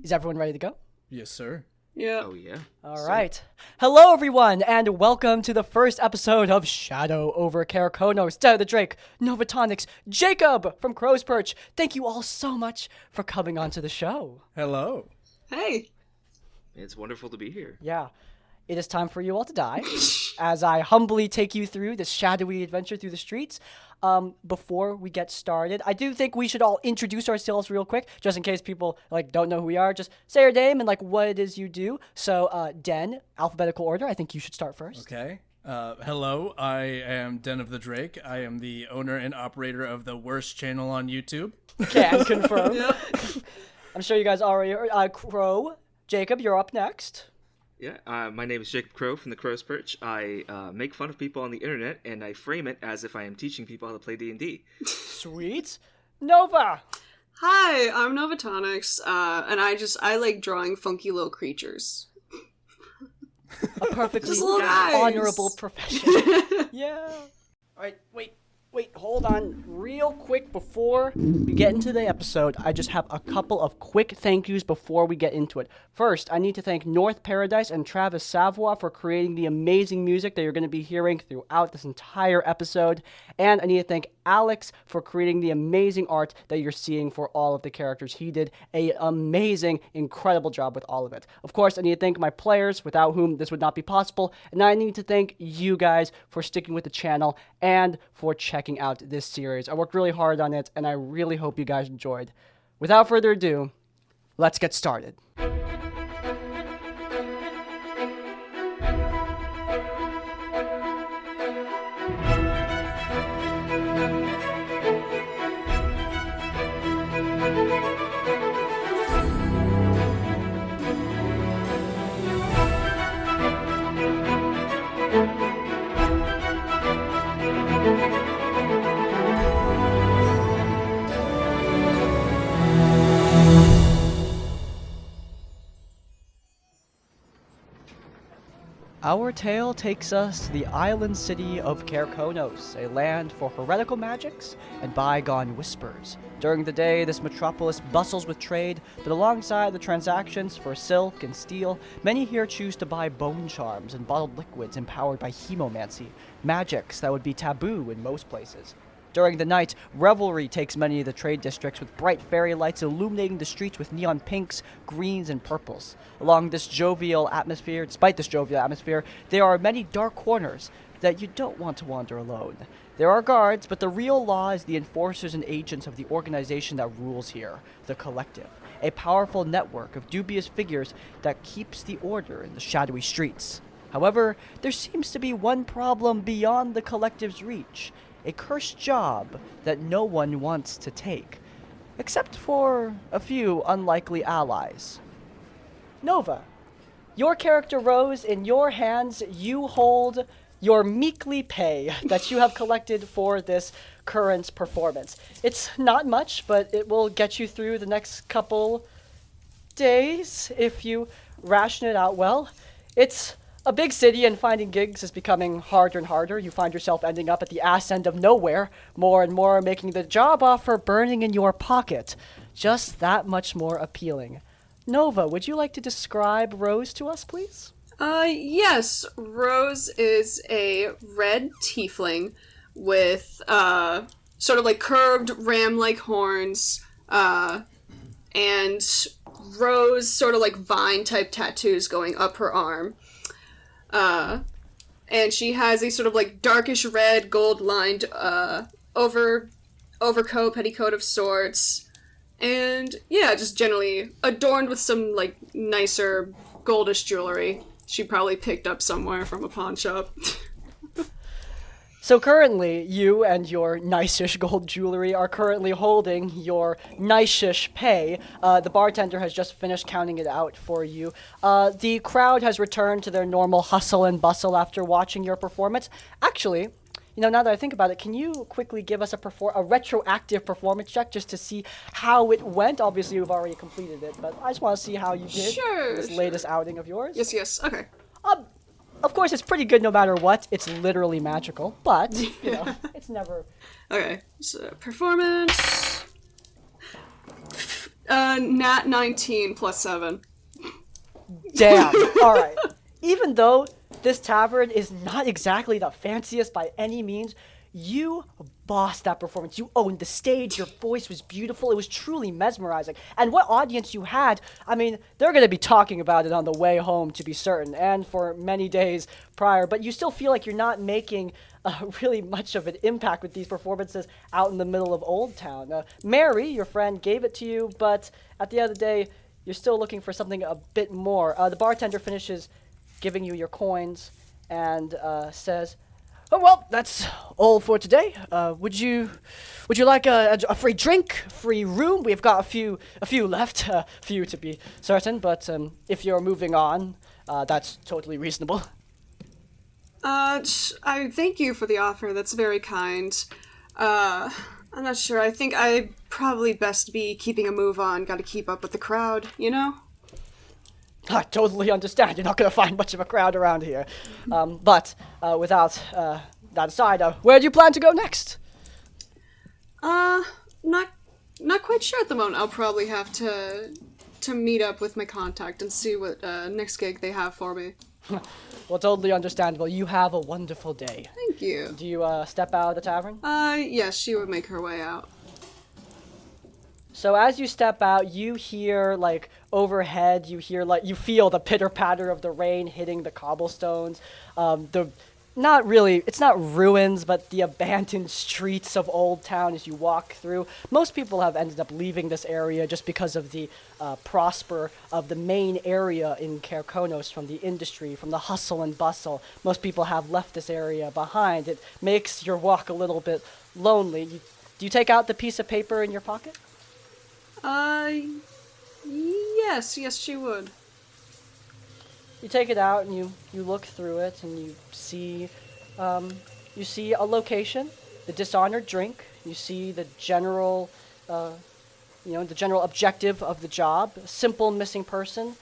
Is everyone ready to go? Yes, sir. Yeah. Oh, yeah. All right. Hello, everyone, and welcome to the first episode of Over Kerkonos. The Drake, Novatonix, Jacob from Crowe's Perch. Thank you all so much for coming onto the show. Hello. Hey. It's wonderful to be here. Yeah. It is time for you all to die as I humbly take you through this shadowy adventure through the streets. Before we get started, I do think we should all introduce ourselves real quick, just in case people don't know who we are. Just say your name and what it is you do. So, Den, alphabetical order. I think you should start first. Okay. Hello, I am Den of the Drake. I am the owner and operator of the worst channel on YouTube. Can confirm. I'm sure you guys already heard. Crowe, Jacob, you're up next. Yeah, my name is Jacob Crowe from the Crow's Perch. I make fun of people on the internet, and I frame it as if I am teaching people how to play D&D. Sweet. Nova! Hi, I'm Novatonix, and I like drawing funky little creatures. A perfectly guys. honorable profession. Yeah. Alright, wait, hold on real quick before we get into the episode. I just have a couple of quick thank yous before we get into it. First, I need to thank North Paradise and Travis Savoie for creating the amazing music that you're going to be hearing throughout this entire episode. And I need to thank Alex for creating the amazing art that you're seeing for all of the characters. He did an amazing, incredible job with all of it. Of course, I need to thank my players, without whom this would not be possible. And I need to thank you guys for sticking with the channel and for checking out this series. I worked really hard on it, and I really hope you guys enjoyed. Without further ado, let's get started. Our tale takes us to the island city of Kerkonos, a land for heretical magics and bygone whispers. During the day, this metropolis bustles with trade, but alongside the transactions for silk and steel, many here choose to buy bone charms and bottled liquids empowered by hemomancy, magics that would be taboo in most places. During the night, revelry takes many of the trade districts, with bright fairy lights illuminating the streets with neon pinks, greens, and purples. Despite this jovial atmosphere, there are many dark corners that you don't want to wander alone. There are guards, but the real law is the enforcers and agents of the organization that rules here, the Collective, a powerful network of dubious figures that keeps the order in the shadowy streets. However, there seems to be one problem beyond the Collective's reach. A cursed job that no one wants to take, except for a few unlikely allies. Nova, your character Rose, in your hands you hold your meekly pay that you have collected for this current performance. It's not much, but it will get you through the next couple days if you ration it out well. It's a big city, and finding gigs is becoming harder and harder. You find yourself ending up at the ass end of nowhere, more and more making the job offer burning in your pocket just that much more appealing. Nova, would you like to describe Rose to us, please? Yes. Rose is a red tiefling with, sort of curved ram-like horns, and rose sort of vine-type tattoos going up her arm. And she has a sort of darkish red, gold-lined, overcoat, petticoat of sorts. And, yeah, just generally adorned with some, nicer, goldish jewelry she probably picked up somewhere from a pawn shop. So currently, you and your nice-ish gold jewelry are currently holding your nice-ish pay. The bartender has just finished counting it out for you. The crowd has returned to their normal hustle and bustle after watching your performance. Actually, now that I think about it, can you quickly give us a retroactive performance check just to see how it went? Obviously, you've already completed it, but I just want to see how you did in this latest outing of yours. Yes, okay. Of course, it's pretty good no matter what. It's literally magical, but, it's never... Okay, so performance... Nat 19 plus 7. Damn. All right. Even though this tavern is not exactly the fanciest by any means, you bossed that performance. You owned the stage. Your voice was beautiful. It was truly mesmerizing. And what audience you had, I mean, they're going to be talking about it on the way home, to be certain, and for many days prior. But you still feel like you're not making really much of an impact with these performances out in the middle of Old Town. Mary, your friend, gave it to you, but at the end of the day, you're still looking for something a bit more. The bartender finishes giving you your coins and says, "Oh well, that's all for today. Would you like a free drink, free room? We've got a few left, few to be certain. But if you're moving on, that's totally reasonable." I thank you for the offer. That's very kind. I'm not sure. I think I probably best be keeping a move on. Got to keep up with the crowd, you know? I totally understand. You're not going to find much of a crowd around here. But without that aside, where do you plan to go next? Not quite sure at the moment. I'll probably have to meet up with my contact and see what next gig they have for me. Well, totally understandable. You have a wonderful day. Thank you. Do you step out of the tavern? Yes, she would make her way out. So as you step out, you hear, like, overhead, you feel the pitter-patter of the rain hitting the cobblestones. It's not ruins, but the abandoned streets of Old Town as you walk through. Most people have ended up leaving this area just because of the prosper of the main area in Kerkonos, from the industry, from the hustle and bustle. Most people have left this area behind. It makes your walk a little bit lonely. Do you take out the piece of paper in your pocket? Yes, she would. You take it out and you look through it and you see a location, the dishonored drink. You see the general, the general objective of the job. A simple missing person,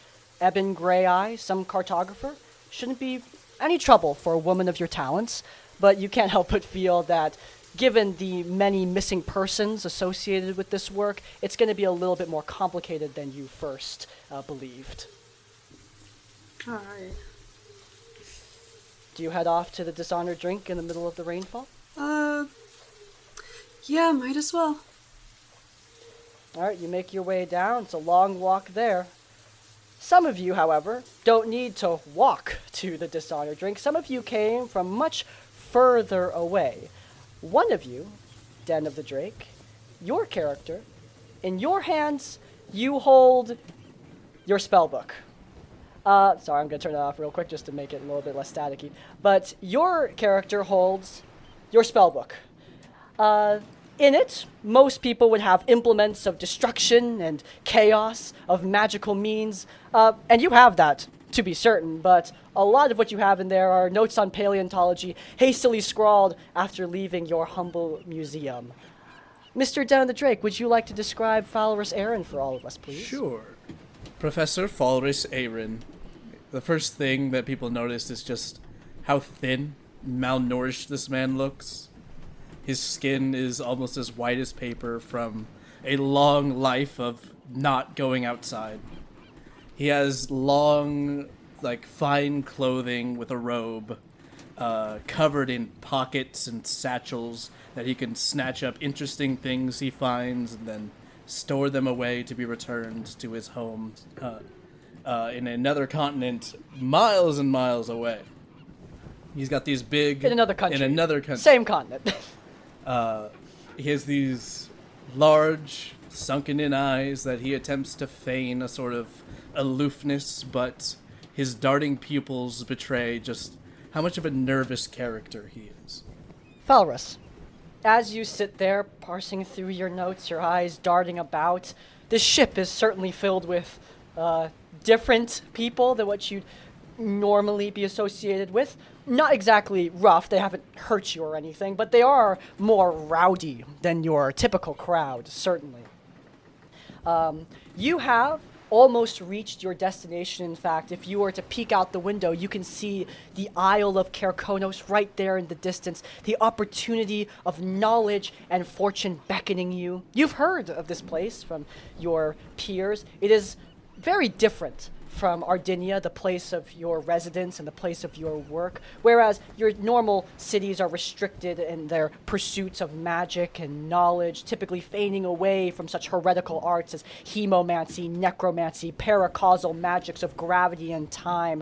ebon gray eye, some cartographer. Shouldn't be any trouble for a woman of your talents, but you can't help but feel that given the many missing persons associated with this work, it's going to be a little bit more complicated than you first believed. Alright. Do you head off to the dishonored drink in the middle of the rainfall? Yeah, might as well. Alright, you make your way down. It's a long walk there. Some of you, however, don't need to walk to the dishonored drink. Some of you came from much further away. One of you, Den of the Drake, your character, in your hands, you hold your spellbook. Sorry, I'm going to turn it off real quick just to make it a little bit less staticky. But your character holds your spellbook. In it, most people would have implements of destruction and chaos, of magical means, and you have that, to be certain, but a lot of what you have in there are notes on paleontology, hastily scrawled after leaving your humble museum. Mr. Den of the Drake, would you like to describe Falrus Aaron for all of us, please? Sure. Professor Falrus Aaron. The first thing that people notice is just how thin, malnourished this man looks. His skin is almost as white as paper from a long life of not going outside. He has long, fine clothing with a robe, covered in pockets and satchels that he can snatch up interesting things he finds and then store them away to be returned to his home in another continent miles and miles away. He's got these big... In another country. Same continent. He has these large, sunken-in eyes that he attempts to feign a sort of aloofness, but his darting pupils betray just how much of a nervous character he is. Falrus, as you sit there parsing through your notes, your eyes darting about, this ship is certainly filled with different people than what you'd normally be associated with. Not exactly rough, they haven't hurt you or anything, but they are more rowdy than your typical crowd, certainly. You have almost reached your destination. In fact, if you were to peek out the window, you can see the Isle of Kerkonos right there in the distance, the opportunity of knowledge and fortune beckoning you. You've heard of this place from your peers. It is very different from Ardinia, the place of your residence and the place of your work, whereas your normal cities are restricted in their pursuits of magic and knowledge, typically feigning away from such heretical arts as hemomancy, necromancy, paracausal magics of gravity and time.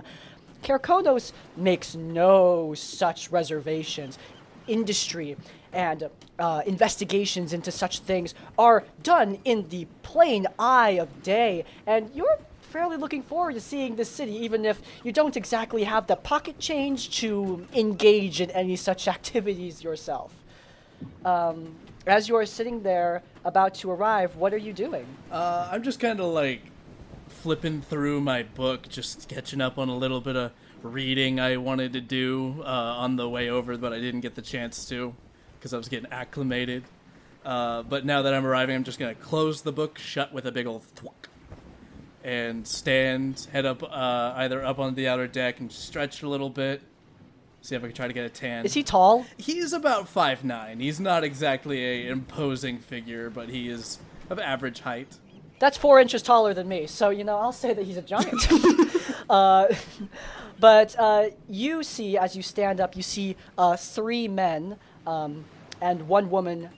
Kerkonos makes no such reservations. Industry and investigations into such things are done in the plain eye of day, and you're fairly looking forward to seeing this city, even if you don't exactly have the pocket change to engage in any such activities yourself. As you are sitting there about to arrive, what are you doing? I'm just kind of like flipping through my book, just catching up on a little bit of reading I wanted to do on the way over, but I didn't get the chance to because I was getting acclimated. But now that I'm arriving, I'm just going to close the book shut with a big old thwack and head up either up on the outer deck and stretch a little bit, see if I can try to get a tan. Is he tall? He's about 5'9". He's not exactly an imposing figure, but he is of average height. That's 4 inches taller than me, so, I'll say that he's a giant. But you see, as you stand up, you see 3 men and 1 woman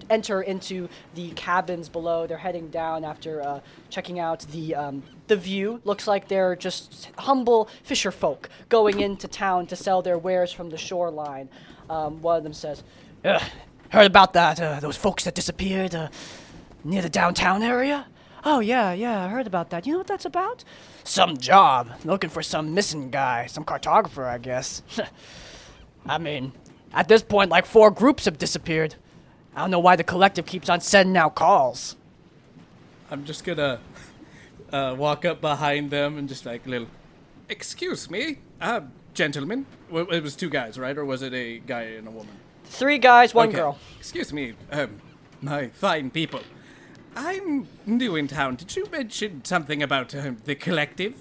enter into the cabins below. They're heading down after checking out the view. Looks like they're just humble fisher folk going into town to sell their wares from the shoreline. One of them says, "Heard about that? Those folks that disappeared near the downtown area? Oh, yeah, I heard about that. You know what that's about? Some job. Looking for some missing guy. Some cartographer, I guess. I mean, at this point, like 4 groups have disappeared. I don't know why the collective keeps on sending out calls." I'm just gonna walk up behind them and just like a little, "Excuse me, gentlemen." It was 2 guys, right? Or was it a guy and a woman? 3 guys, 1 Okay. girl. Excuse me, my fine people. I'm new in town. Did you mention something about the collective?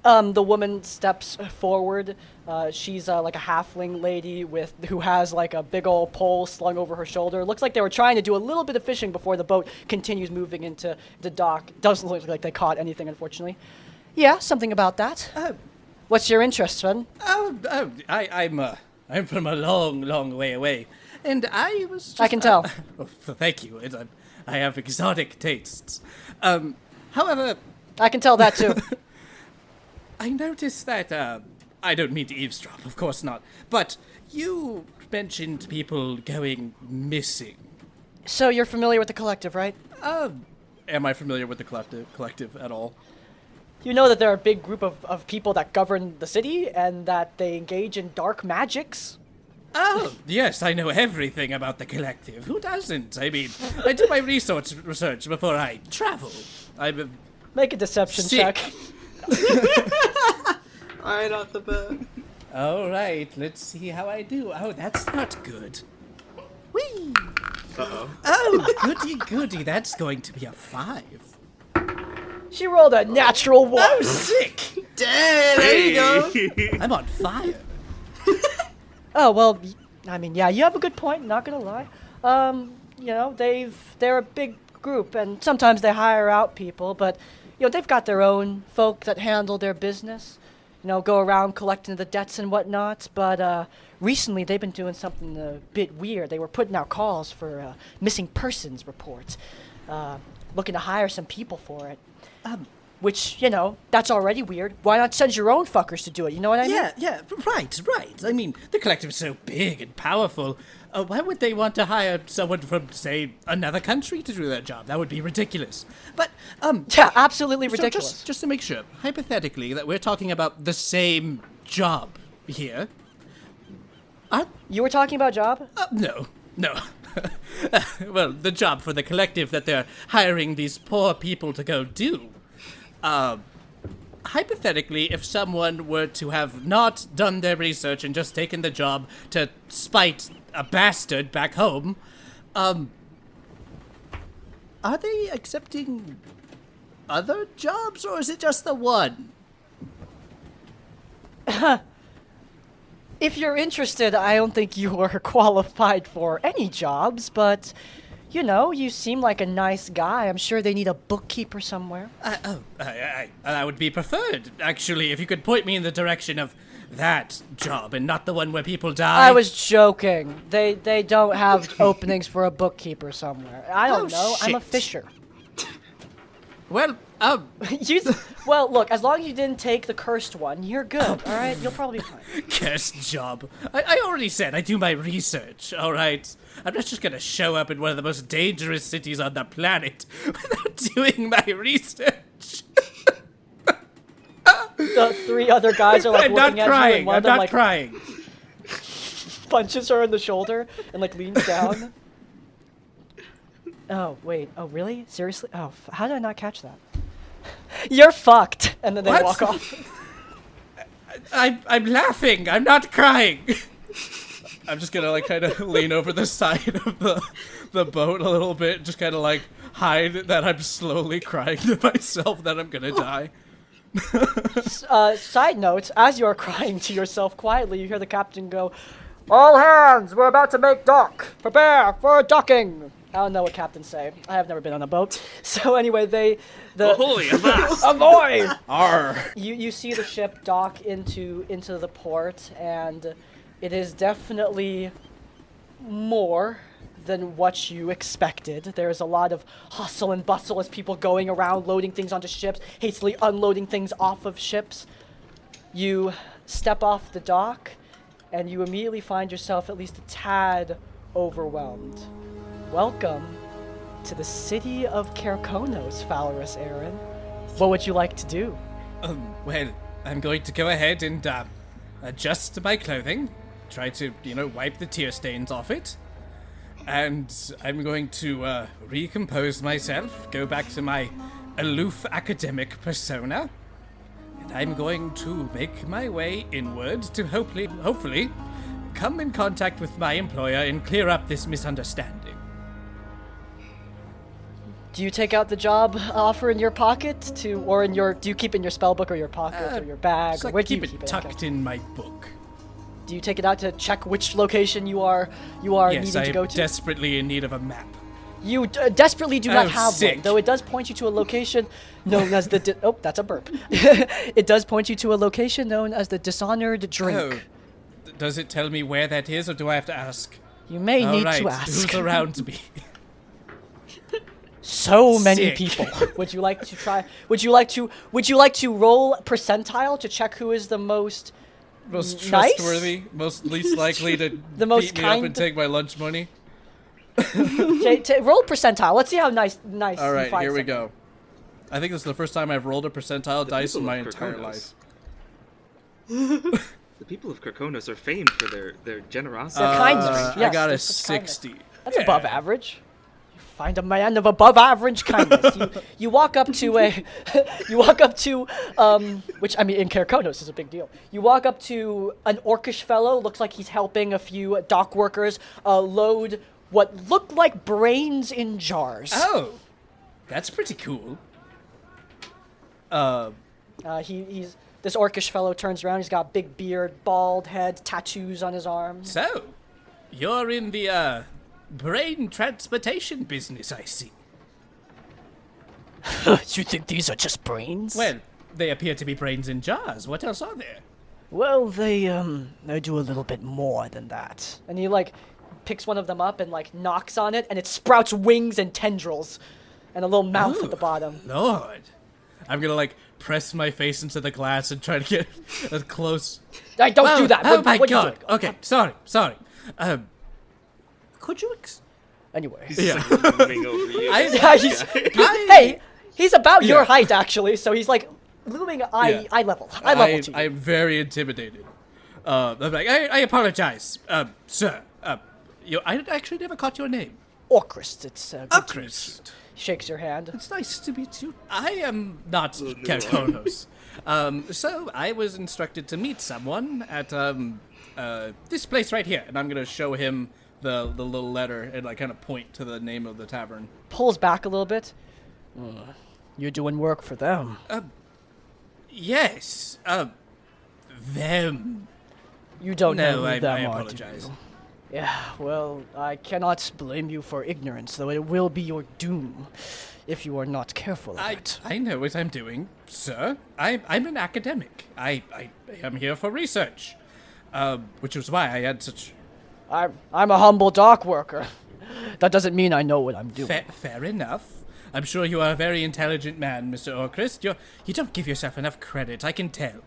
The woman steps forward. She's like a halfling lady who has like a big old pole slung over her shoulder. Looks like they were trying to do a little bit of fishing before the boat continues moving into the dock. Doesn't look like they caught anything, unfortunately. Yeah, something about that. What's your interest, son? I'm from a long, long way away, and I was just, I can tell. Thank you. I have exotic tastes. However, I can tell that too. I noticed that, I don't mean to eavesdrop, of course not, but you mentioned people going missing. So you're familiar with the collective, right? Am I familiar with the collective at all? You know that they're a big group of people that govern the city and that they engage in dark magics? Oh, yes, I know everything about the collective. Who doesn't? I mean, I do my research before I travel. Make a deception Sick. check. Right off the bat. All right, let's see how I do. Oh, that's not good. Whee! Uh-oh. Oh, goody, that's going to be a 5. She rolled a natural 1. Oh, sick! Damn, there you go. I'm on fire. Oh, well, I mean, yeah, you have a good point, not gonna lie. They're a big group, and sometimes they hire out people, but, they've got their own folk that handle their business, go around collecting the debts and whatnot, but, recently they've been doing something a bit weird. They were putting out calls for, missing persons reports, looking to hire some people for it. Which, that's already weird. Why not send your own fuckers to do it, you know what I mean? Yeah, right. I mean, the collective's so big and powerful. Why would they want to hire someone from, say, another country to do that job? That would be ridiculous. But, Yeah, absolutely so ridiculous. just to make sure, hypothetically, that we're talking about the same job here. You were talking about job? No. Well, the job for the collective that they're hiring these poor people to go do. Hypothetically, if someone were to have not done their research and just taken the job to spite a bastard back home, are they accepting other jobs, or is it just the one? If you're interested, I don't think you are qualified for any jobs, but, you know, you seem like a nice guy. I'm sure they need a bookkeeper somewhere. I would be preferred, actually, if you could point me in the direction of that job and not the one where people die. I was joking. They don't have openings for a bookkeeper somewhere. I don't know. I'm a shit. fisher. Well, Well, look, as long as you didn't take the cursed one, you're good, alright? You'll probably be fine. cursed job. I already said I do my research, alright? I'm not just gonna show up in one of the most dangerous cities on the planet without doing my research. The 3 other guys are like I'm looking not at you, and crying. one I'm of them not like crying. punches her in the shoulder and like leans down. Oh, wait. Oh, really? Seriously? Oh, how did I not catch that? You're fucked! And then they What? walk off. I'm laughing. I'm not crying. I'm just gonna like kind of lean over the side of the boat a little bit, just kind of like hide that I'm slowly crying to myself that I'm gonna die. Side note, as you're crying to yourself quietly, you hear the captain go, "All hands, we're about to make dock. Prepare for docking." I don't know what captains say. I have never been on a boat. So anyway, Ahoy, avast! Ahoy! Arr. You see the ship dock into the port, and it is definitely more than what you expected. There's a lot of hustle and bustle as people going around loading things onto ships, hastily unloading things off of ships. You step off the dock, and you immediately find yourself at least a tad overwhelmed. Welcome to the city of Kerkonos, Valorous Aaron. What would you like to do? Well, I'm going to go ahead and adjust my clothing, try to, wipe the tear stains off it, and I'm going to recompose myself, go back to my aloof academic persona, and I'm going to make my way inward to hopefully come in contact with my employer and clear up this misunderstanding. Do you take out the job offer in your pocket do you keep it in your spell book or your pocket or your bag? Just Or like where do you keep keep it it? tucked in my book. Do you take it out to check which location you are Yes, needing to I'm go to? desperately in need of a map. You desperately do not Oh, have sick. one, though it does point you to a location known as the... oh, that's a burp. It does point you to a location known as the Dishonored Drink. Oh, does it tell me where that is, or do I have to ask? You may All need right, to ask. who's around me? So many Sick. people. Would you like to try... Would you like to roll percentile to check who is the most... Most Nice? trustworthy, most least likely to The most beat me up kind- and take my lunch money. Roll percentile. Let's see how nice All you right, find here we something. go. I think this is the first time I've rolled a percentile dice in people my of entire Kerkonos. life. The people of Kerkonos are famed for their generosity. Their kindness. I Yes, got a that's the kindness. 60. That's Yeah. above average. You find a man of above average kindness. you walk up to which I mean in Kerkonos is a big deal. You walk up to an orcish fellow, looks like he's helping a few dock workers load what look like brains in jars. Oh, that's pretty cool. He's this orcish fellow turns around, he's got a big beard, bald head, tattoos on his arms. So, you're in the brain transportation business, I see. You think these are just brains? Well, they appear to be brains in jars. What else are there? Well, they do a little bit more than that. And he, like, picks one of them up and, like, knocks on it, and it sprouts wings and tendrils. And a little mouth at the bottom. Lord. I'm gonna, like, press my face into the glass and try to get as close. Hey, don't do that! Oh What my you god. doing? Okay, sorry. Could you Anyway. He's just, like, looming over you. Hey, he's about your height, actually, so he's, like, looming eye level. Eye level to you. I'm very intimidated. I'm like, I apologize, sir. I actually never caught your name. Orcrist, it's good to meet you. Orcrist. He shakes your hand. It's nice to meet you. I am not Kerkonos. So I was instructed to meet someone at this place right here, and I'm gonna show him the little letter and like kind of point to the name of the tavern. Pulls back a little bit. You're doing work for them. Yes. Them. You don't know No, who them I are, apologize. do you? Yeah, well, I cannot blame you for ignorance, though it will be your doom if you are not careful of it. I know what I'm doing, sir. I'm an academic. I am here for research. Which was why I had such... I'm a humble dock worker. That doesn't mean I know what I'm doing. Fair enough. I'm sure you are a very intelligent man, Mr. Orchrist. You don't give yourself enough credit, I can tell.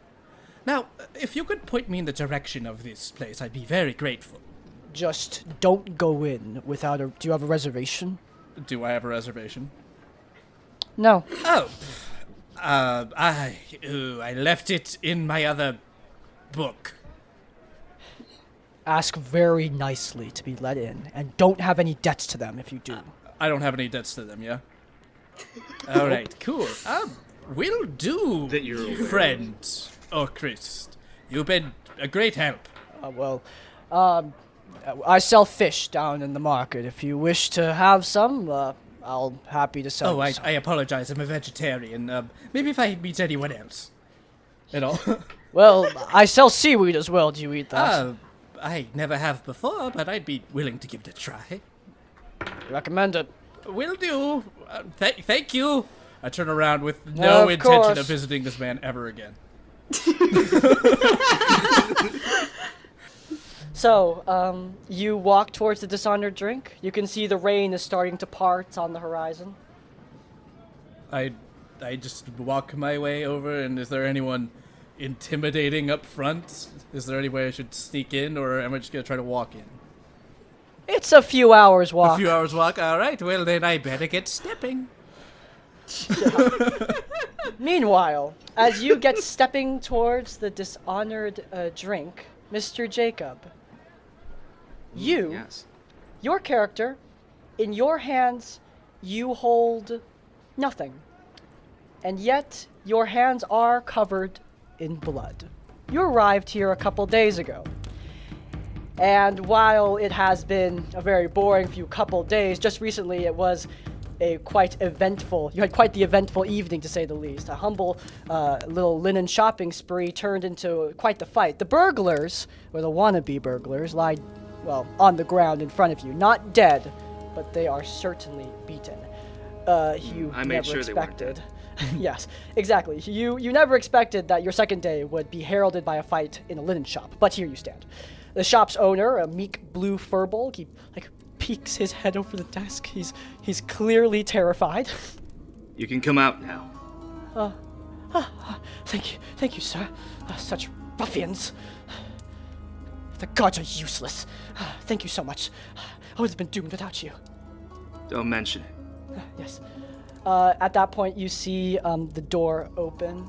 Now, if you could point me in the direction of this place, I'd be very grateful. Just don't go in without a... Do you have a reservation? Do I have a reservation? No. Oh. I left it in my other book. Ask very nicely to be let in, and don't have any debts to them if you do. I don't have any debts to them, yeah? All right, cool. Will do, That you're aware of. friend Orchrist. You've been a great help. I sell fish down in the market. If you wish to have some, I'll happy to sell Oh, you some. I apologize. I'm a vegetarian. Maybe if I meet anyone else. At all. Well, I sell seaweed as well. Do you eat that? I never have before, but I'd be willing to give it a try. Recommend it. Will do. Thank you. I turn around with no Of intention course. of visiting this man ever again. So, you walk towards the dishonored drink. You can see the rain is starting to part on the horizon. I just walk my way over, and is there anyone intimidating up front? Is there any way I should sneak in, or am I just gonna try to walk in? It's a few hours walk. A few hours walk. All right. Well, then I better get stepping. Meanwhile, as you get stepping towards the dishonored drink, Mr. Jacob, Yes. your character, in your hands, you hold nothing. And yet, your hands are covered in blood. You arrived here a couple days ago. And while it has been a very boring few couple days, just recently it was you had quite the eventful evening, to say the least. A humble little linen shopping spree turned into quite the fight. The burglars, or the wannabe burglars, lied, well, on the ground in front of you. Not dead, but they are certainly beaten. You I made never sure they weren't expected. Yes, exactly. You never expected that your second day would be heralded by a fight in a linen shop, but here you stand. The shop's owner, a meek blue furball, he peeks his head over the desk. He's clearly terrified. You can come out now. Thank you, sir. Such ruffians. The gods are useless. Thank you so much. I would have been doomed without you. Don't mention it. Yes. At that point, you see the door open,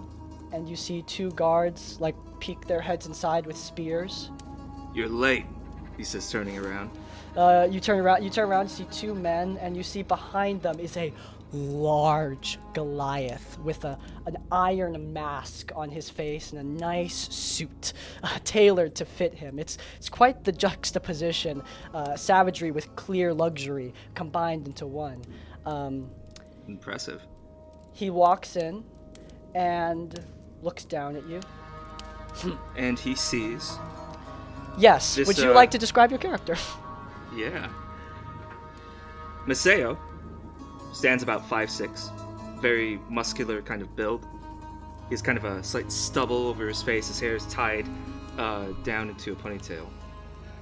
and you see two guards peek their heads inside with spears. You're late, he says, turning around. You turn around, you see two men, and you see behind them is a large Goliath with an iron mask on his face and a nice suit tailored to fit him. It's quite the juxtaposition, savagery with clear luxury combined into one. Impressive. He walks in and looks down at you. And he sees... Yes, This, would you like to describe your character? Yeah. Maseo stands about 5'6", very muscular kind of build. He has kind of a slight stubble over his face. His hair is tied down into a ponytail.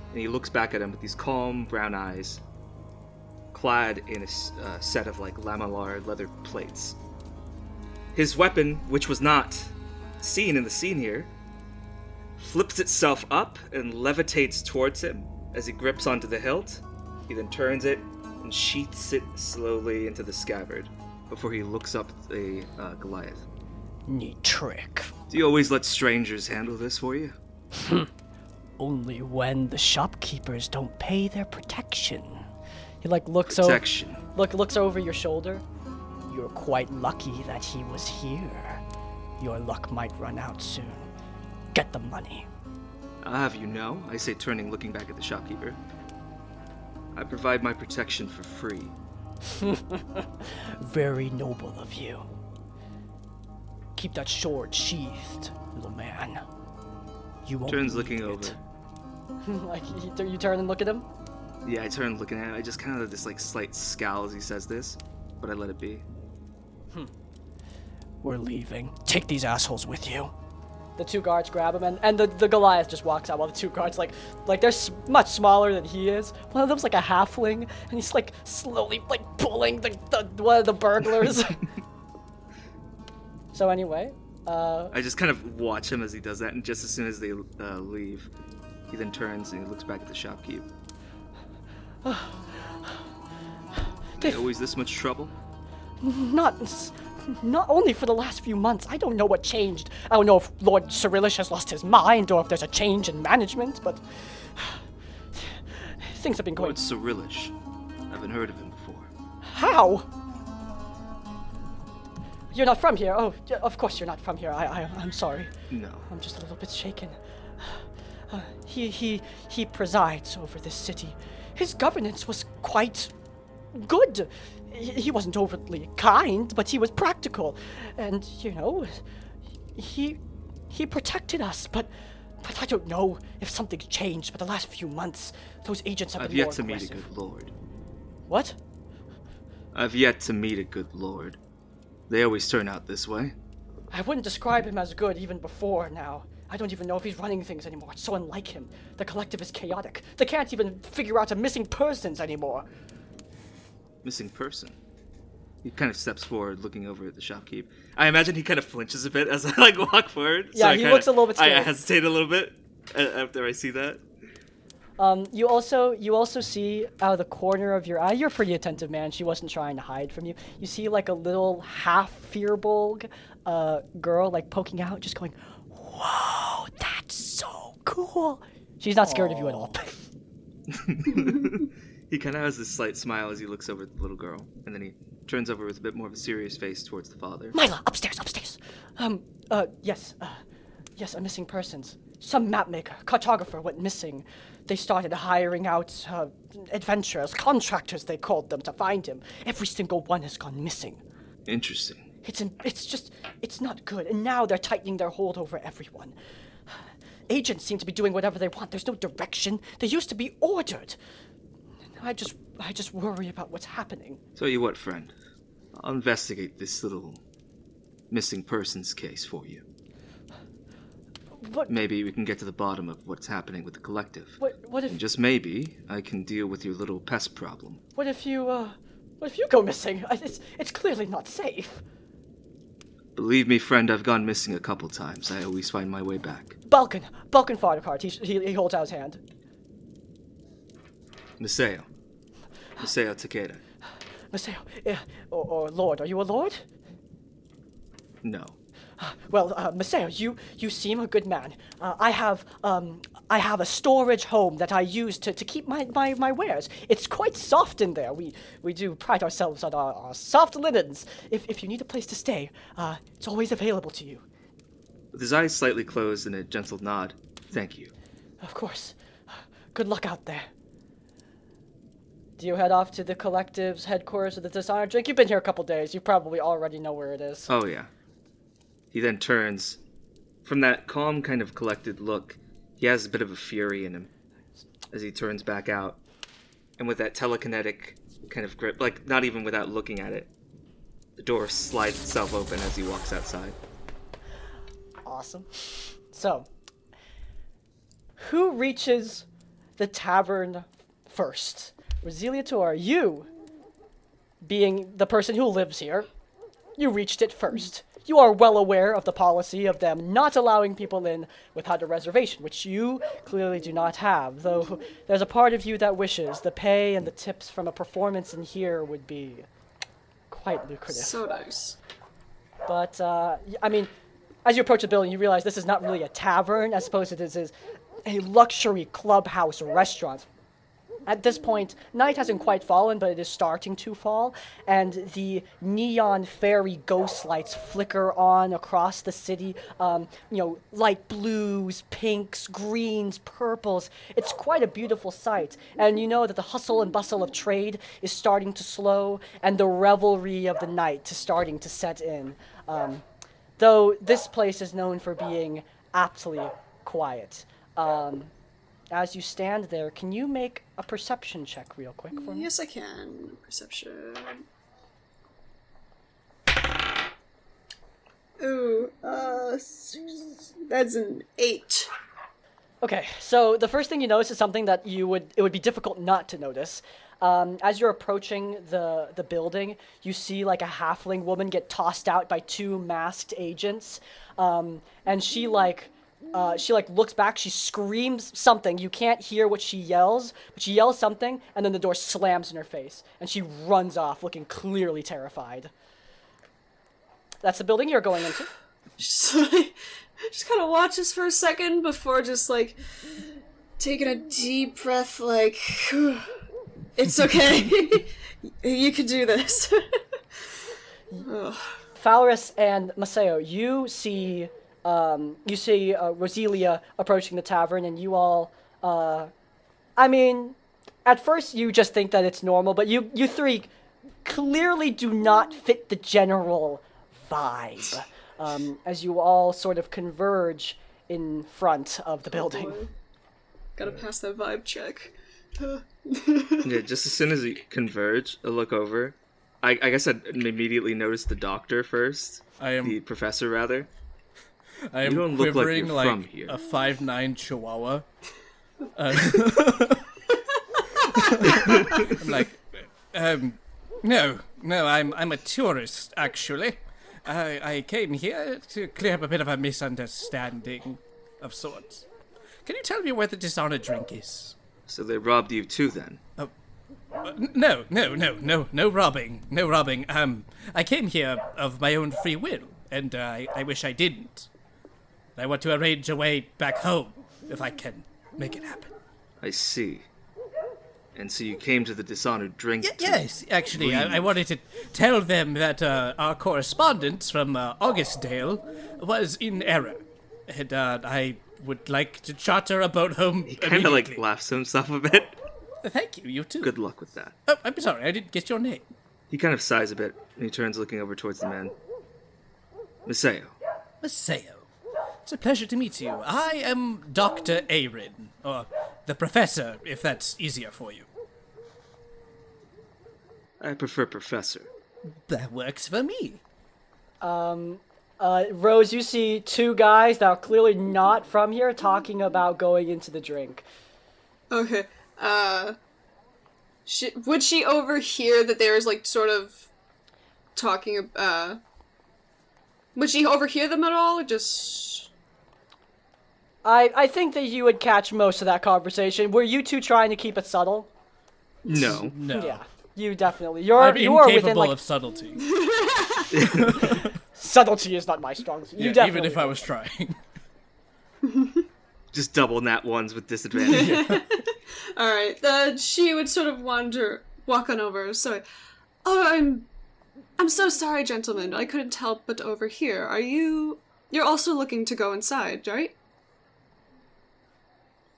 And he looks back at him with these calm brown eyes, clad in a set of lamellar leather plates. His weapon, which was not seen in the scene here, flips itself up and levitates towards him as he grips onto the hilt. He then turns it and sheaths it slowly into the scabbard before he looks up at the Goliath. Neat trick. Do you always let strangers handle this for you? Only when the shopkeepers don't pay their protection. He looks Protection. looks over your shoulder. You're quite lucky that he was here. Your luck might run out soon. Get the money. I'll have you know, I say, looking back at the shopkeeper. I provide my protection for free. Very noble of you. Keep that sword sheathed, little man. You won't Turns need looking it. over. Like, you turn and look at him? Yeah, I turn looking at him. I just kind of have this like slight scowl as he says this, but I let it be. We're leaving. Take these assholes with you. The two guards grab him, and the Goliath just walks out while the two guards, like they're much smaller than he is. One of them's like a halfling, and he's like slowly like pulling one of the burglars. So anyway, I just kind of watch him as he does that, and just as soon as they leave, he then turns and he looks back at the shopkeep. They- Always this much trouble? Not only for the last few months. I don't know what changed. I don't know if Lord Cyrillish has lost his mind or if there's a change in management, but things have been going. Lord Cyrillish. I haven't heard of him before. How? You're not from here. Oh, of course you're not from here. I'm sorry. No. I'm just a little bit shaken. He presides over this city. His governance was quite good. He wasn't overtly kind, but he was practical. And, you know, he protected us, but I don't know if something's changed, but the last few months, those agents have I've been yet more to meet a aggressive. good lord. What? I've yet to meet a good lord. They always turn out this way. I wouldn't describe him as good even before now. I don't even know if he's running things anymore. It's so unlike him. The collective is chaotic. They can't even figure out a missing persons anymore. Missing person. He kind of steps forward, looking over at the shopkeep. I imagine he kind of flinches a bit as I like walk forward. Yeah, I he kinda- looks a little bit I scared. hesitate a little bit after I see that. You also see out of the corner of your eye, you're a pretty attentive man, she wasn't trying to hide from you. You see like a little half Firbolg girl like poking out, just going, "Whoa, that's so cool." She's not scared of you at all. He kind of has this slight smile as he looks over at the little girl, and then he turns over with a bit more of a serious face towards the father. Mila, upstairs. Yes, a missing persons. Some mapmaker, cartographer went missing. They started hiring out adventurers, contractors they called them, to find him. Every single one has gone missing. Interesting. It's not good. And now they're tightening their hold over everyone. Agents seem to be doing whatever they want. There's no direction. They used to be ordered. I just worry about what's happening. Tell you what, friend. I'll investigate this little missing persons case for you. What? Maybe we can get to the bottom of what's happening with the collective. What if? And just maybe I can deal with your little pest problem. What if you go missing? It's clearly not safe. Believe me, friend, I've gone missing a couple times. I always find my way back. Balkan Farnacart. He holds out his hand. Maseo Takeda. Maseo, or Lord, are you a lord? No. Well, Maseo, you seem a good man. I have a storage home that I use to keep my wares. It's quite soft in there. We do pride ourselves on our soft linens. If you need a place to stay, it's always available to you. With his eyes slightly closed and a gentle nod, thank you. Of course. Good luck out there. Do you head off to the collective's headquarters of the Dishonor Drink? You've been here a couple days. You probably already know where it is. Oh, yeah. He then turns. From that calm, kind of collected look, he has a bit of a fury in him as he turns back out. And with that telekinetic kind of grip, like not even without looking at it, the door slides itself open as he walks outside. Awesome. So, who reaches the tavern first? Resiliator, you, being the person who lives here, you reached it first. You are well aware of the policy of them not allowing people in without a reservation, which you clearly do not have, though there's a part of you that wishes the pay and the tips from a performance in here would be quite lucrative. So nice. But, I mean, as you approach the building, you realize this is not really a tavern, as opposed to this is a luxury clubhouse restaurant. At this point, night hasn't quite fallen, but it is starting to fall, and the neon fairy ghost lights flicker on across the city. Light blues, pinks, greens, purples. It's quite a beautiful sight, and you know that the hustle and bustle of trade is starting to slow, and the revelry of the night is starting to set in. Though this place is known for being aptly quiet. As you stand there, can you make a perception check real quick for me? Yes, I can. Perception. Ooh, that's an 8. Okay, so the first thing you notice is something that it would be difficult not to notice. As you're approaching the building, you see like a halfling woman get tossed out by 2 masked agents, and she looks back, she screams something. You can't hear what she yells, but she yells something, and then the door slams in her face, and she runs off, looking clearly terrified. That's the building you're going into. Just kind of watches for a second before just, like, taking a deep breath, like, it's okay. You can do this. Falrus and Maseo, you see Roselia approaching the tavern, and you all, at first you just think that it's normal, but you 3 clearly do not fit the general vibe, as you all sort of converge in front of the building. Boy. Gotta pass that vibe check. Yeah, just as soon as we converge, I look over. I guess I'd immediately notice the doctor first. The professor, rather. I am You don't look like quivering you're like from here. a 5'9" chihuahua. I'm like, no, I'm a tourist, actually. I came here to clear up a bit of a misunderstanding of sorts. Can you tell me where the dishonored drink is? So they robbed you too, then? No robbing. I came here of my own free will, and I wish I didn't. I want to arrange a way back home, if I can make it happen. I see. And so you came to the dishonored drink Yes, actually, I wanted to tell them that our correspondence from Augustdale was in error, and I would like to charter a boat home He kind of, like, laughs to himself a bit. Thank you, you too. Good luck with that. Oh, I'm sorry, I didn't get your name. He kind of sighs a bit, and he turns looking over towards the man. Maseo. Maseo. It's a pleasure to meet you. I am Dr. Aaron, or the Professor, if that's easier for you. I prefer professor. That works for me. Rose, you see 2 guys that are clearly not from here talking about going into the drink. Okay. Would she overhear that there's, like, sort of talking, would she overhear them at all, or just... I think that you would catch most of that conversation. Were you 2 trying to keep it subtle? No. No. Yeah, you definitely. I'm You are incapable within, like... of subtlety. Subtlety is not my strong suit. You definitely... Even if I was trying. Just double nat ones with disadvantage. Alright, she would sort of walk on over, sorry. Oh, I'm so sorry, gentlemen. I couldn't help but overhear. You're also looking to go inside, right?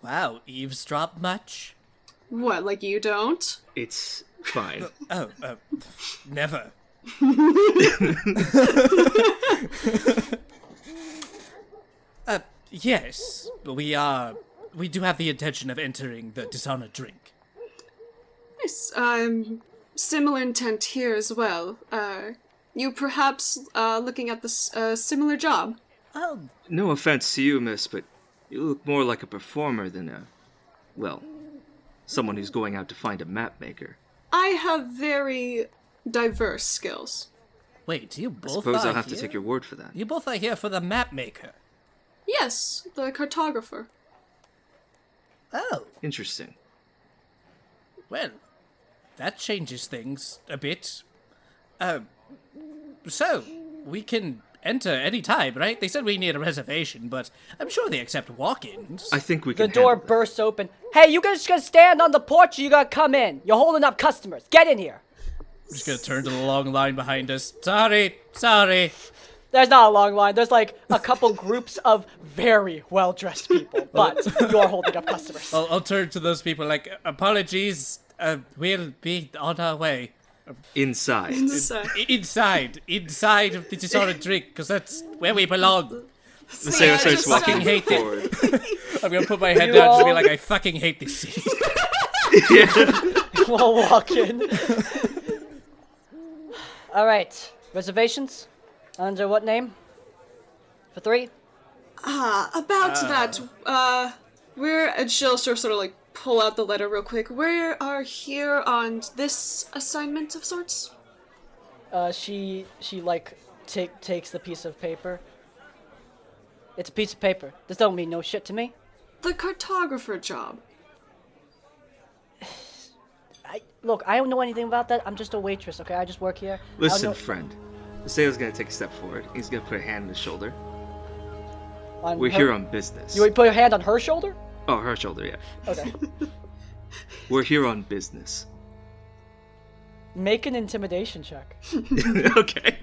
Wow, eavesdrop much? What, like you don't? It's fine. Never. Yes, but we do have the intention of entering the dishonored drink. Yes, similar intent here as well. You perhaps, looking at this, similar job? No offense to you, miss, but you look more like a performer than someone who's going out to find a map maker. I have very diverse skills. Wait, you both I suppose are I'll have here? to take your word for that. You both are here for the map maker. Yes, the cartographer. Oh, Interesting. well, that changes things a bit. So, we can enter any time, right? They said we need a reservation, but I'm sure they accept walk-ins. I think we The can. door handle that. bursts open. Hey, you guys gonna stand on the porch or you gotta come in? You're holding up customers. Get in here. I'm just gonna turn to the long line behind us. Sorry. There's not a long line. There's like a couple groups of very well-dressed people, but you're holding up customers. I'll turn to those people like, apologies, we'll be on our way. Inside. Inside of the disordered drink, because that's where we belong. Sarah starts walking fucking hate it. forward. I'm gonna put my head down and be like, I fucking hate this city. We'll walk in. All right. Reservations? Under what name? For 3? About that, we're, and she'll sort of like pull out the letter real quick. We are here on this assignment of sorts. She like takes the piece of paper. It's a piece of paper. This don't mean no shit to me. The cartographer job. Look, I don't know anything about that. I'm just a waitress, okay? I just work here. I don't Listen, know- friend. Maceo's gonna take a step forward. He's gonna put a hand on his shoulder. on We're her- here on business. You would put your hand on her shoulder? Oh, her shoulder, yeah. Okay. We're here on business. Make an intimidation check. Okay.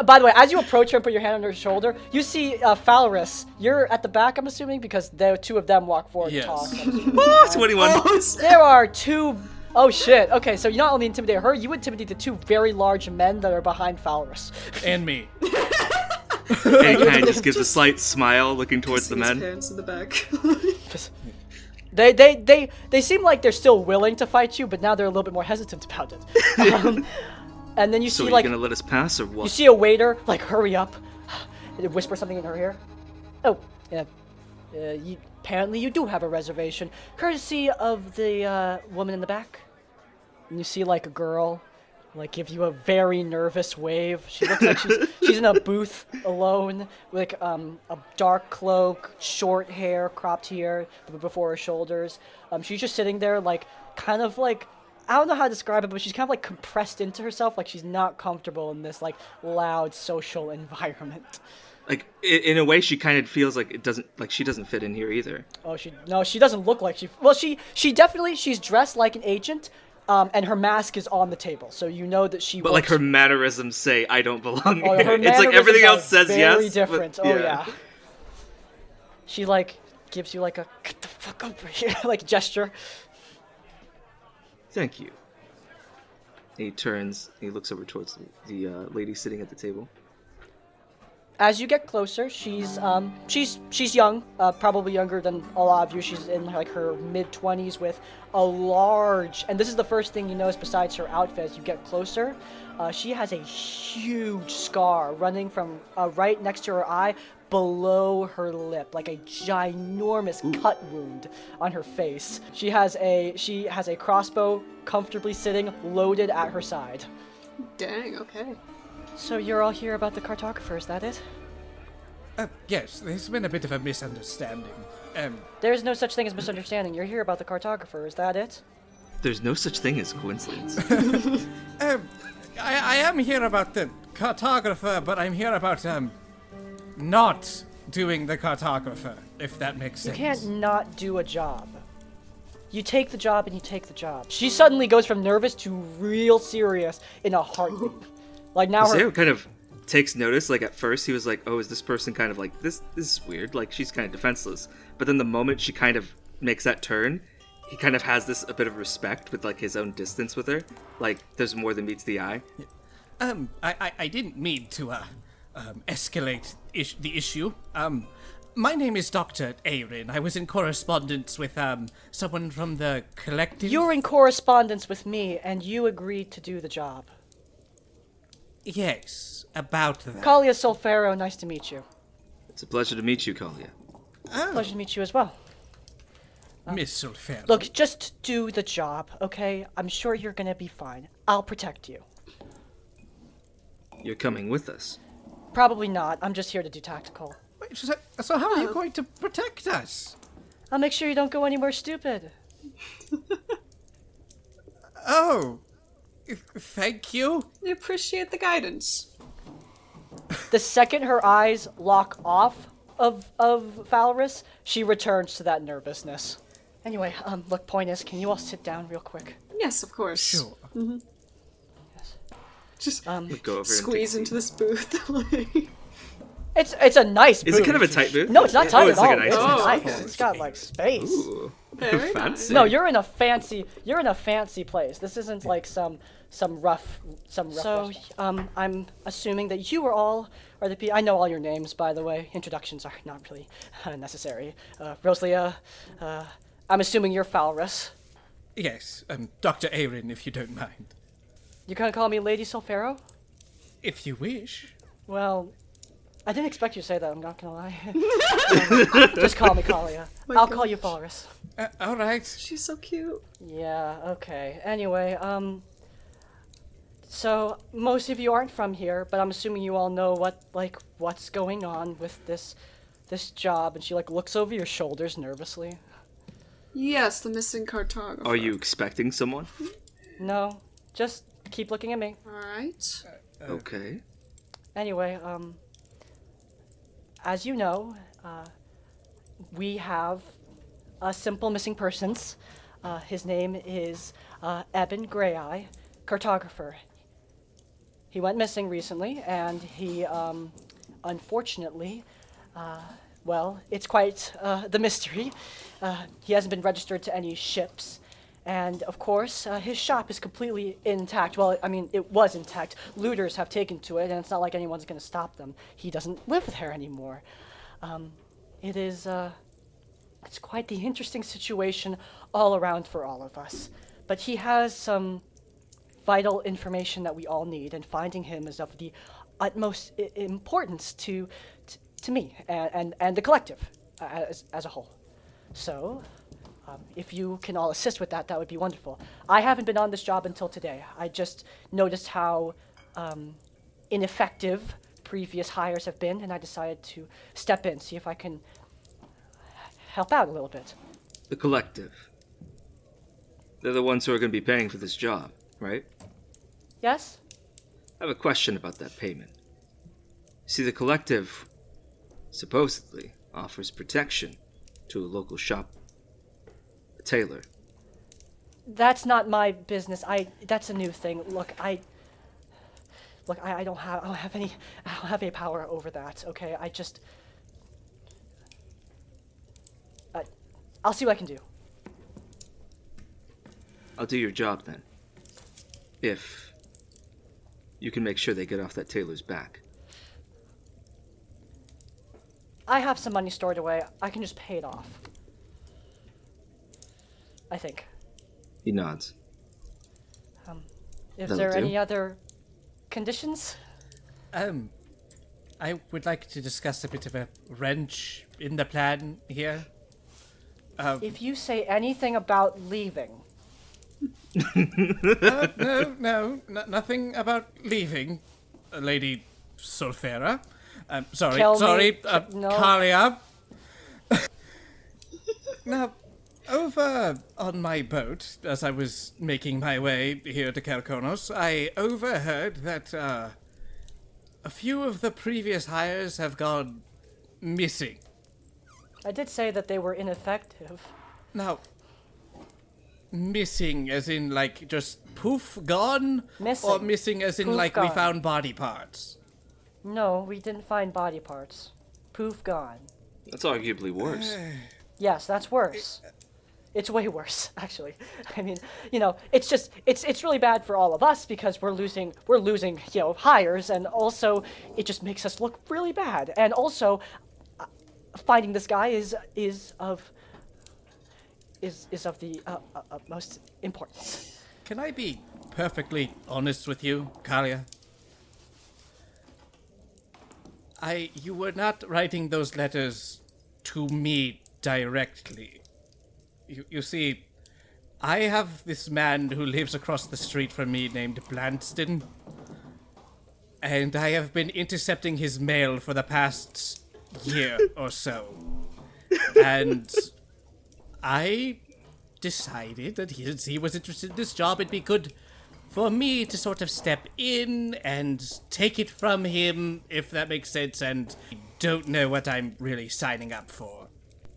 By the way, as you approach her and put your hand on her shoulder, you see Phalaris. You're at the back, I'm assuming, because the two of them walk forward Yes. and talk. 21. There are two... Oh, shit. Okay, so you not only intimidate her, you intimidate the two very large men that are behind Phalaris. And me. And he kind of just gives a slight smile looking towards the His men. parents in the back. They seem like they're still willing to fight you, but now they're a little bit more hesitant about it. And then you So see, are like... you gonna let us pass or You what? see a waiter, like, hurry up, and whisper something in her ear. Oh, yeah. Apparently you do have a reservation, courtesy of the woman in the back. And you see, like, a girl, like, give you a very nervous wave. She looks like she's in a booth alone, with, like, a dark cloak, short hair, cropped here before her shoulders. She's just sitting there, like, kind of like... I don't know how to describe it, but she's kind of like compressed into herself, like she's not comfortable in this like loud social environment. Like, in a way, she kind of feels like she doesn't fit in here either. Oh, she doesn't look like she. Well, she definitely she's dressed like an agent, and her mask is on the table, so you know that she. But like her mannerisms say, I don't belong Oh, here. her It's like everything mannerisms else are says very yes. different. But, Oh yeah. She like gives you like a get the fuck over here like gesture. Thank you. And he turns and he looks over towards the lady sitting at the table. As you get closer, she's young, probably younger than a lot of you. She's in like her mid-20s with a large, and this is the first thing you notice besides her outfit as you get closer. She has a huge scar running from right next to her eye below her lip, like a ginormous cut wound on her face. She has a crossbow comfortably sitting loaded at her side. Dang, okay. So you're all here about the cartographer, is that it? Yes, there's been a bit of a misunderstanding. There's no such thing as misunderstanding. You're here about the cartographer, is that it? There's no such thing as coincidence. I am here about the cartographer, but I'm here about, not doing the cartographer, if that makes You sense. can't not do a job. You take the job and you take the job. She suddenly goes from nervous to real serious in a heartbeat. Like now her... Maseo kind of takes notice. Like at first he was like, oh, is this person kind of like, this is weird. Like she's kind of defenseless. But then the moment she kind of makes that turn, he kind of has a bit of respect with like his own distance with her. Like there's more than meets the eye. I didn't mean to, escalate the issue. My name is Dr. Aaron. I was in correspondence with, someone from the collective. You're in correspondence with me and you agreed to do the job. Yes, about that. Kalia Solfero, nice to meet you. It's a pleasure to meet you, Kalia. Pleasure to meet you as well. Miss Sulfero. Look, just do the job, okay? I'm sure you're gonna be fine. I'll protect you. You're coming with us. Probably not. I'm just here to do tactical. Wait, so how are you going to protect us? I'll make sure you don't go anywhere stupid. Oh, thank you. I appreciate the guidance. The second her eyes lock off of Valrus, she returns to that nervousness. Anyway, look, point is, can you all sit down real quick? Yes, of course. Sure. Yes. Just Go over and take squeeze a into this booth. It's a nice booth. Is it kind of a tight booth? No, it's not tight Oh, at it's like all. a nice It's booth. nice. Okay. It's got like space. Ooh, Very fancy. No, you're in a fancy place. This isn't like some rough. So, I'm assuming that you are the people. I know all your names, by the way. Introductions are not really necessary. Rosalia, I'm assuming you're Falrus. Yes, Dr. Aaron, if you don't mind. You gonna call me Lady Solfero? If you wish. Well, I didn't expect you to say that, I'm not gonna lie. Just call me Kalia. I'll call you Falrus. All right. She's so cute. Yeah, okay. Anyway, so most of you aren't from here, but I'm assuming you all know what's going on with this job, and she looks over your shoulders nervously. Yes, the missing cartographer. Are you expecting someone? No, just keep looking at me. Alright. Okay. Anyway, as you know, we have a simple missing persons. His name is Eben Greyeye, cartographer. He went missing recently, and he, unfortunately, well, it's quite the mystery. He hasn't been registered to any ships. And, of course, his shop is completely intact. Well, I mean, it was intact. Looters have taken to it, and it's not like anyone's going to stop them. He doesn't live there anymore. It's quite the interesting situation all around for all of us. But he has some vital information that we all need, and finding him is of the utmost importance to me and the collective as a whole. So, if you can all assist with that, that would be wonderful. I haven't been on this job until today. I just noticed how ineffective previous hires have been, and I decided to step in, see if I can help out a little bit. The collective. They're the ones who are going to be paying for this job, right? Yes? I have a question about that payment. See, the collective supposedly offers protection to a local shop, a tailor. That's not my business. That's a new thing. Look, I don't have any power over that. Okay, I'll see what I can do. I'll do your job then. If you can make sure they get off that tailor's back. I have some money stored away. I can just pay it off. I think. He nods. Is That'll there do. any other conditions? I would like to discuss a bit of a wrench in the plan here. If you say anything about leaving, No, nothing about leaving, Lady Solfera. Sorry, Kill me. No. Kalia. Now, over on my boat, as I was making my way here to Kerkonos, I overheard that a few of the previous hires have gone missing. I did say that they were ineffective. Now, missing as in just poof gone? Missing. Or missing as in Poof we gone. found body parts? No, we didn't find body parts. Poof gone. That's arguably worse. Yes, that's worse. It's way worse, actually. I mean, it's really bad for all of us because we're losing, hires, and also it just makes us look really bad. And also, finding this guy is of the utmost importance. Can I be perfectly honest with you, Kalia? You were not writing those letters to me directly. You see, I have this man who lives across the street from me named Blanston, and I have been intercepting his mail for the past year or so. And I decided that since he was interested in this job, it'd be good for me to sort of step in and take it from him, if that makes sense, and I don't know what I'm really signing up for.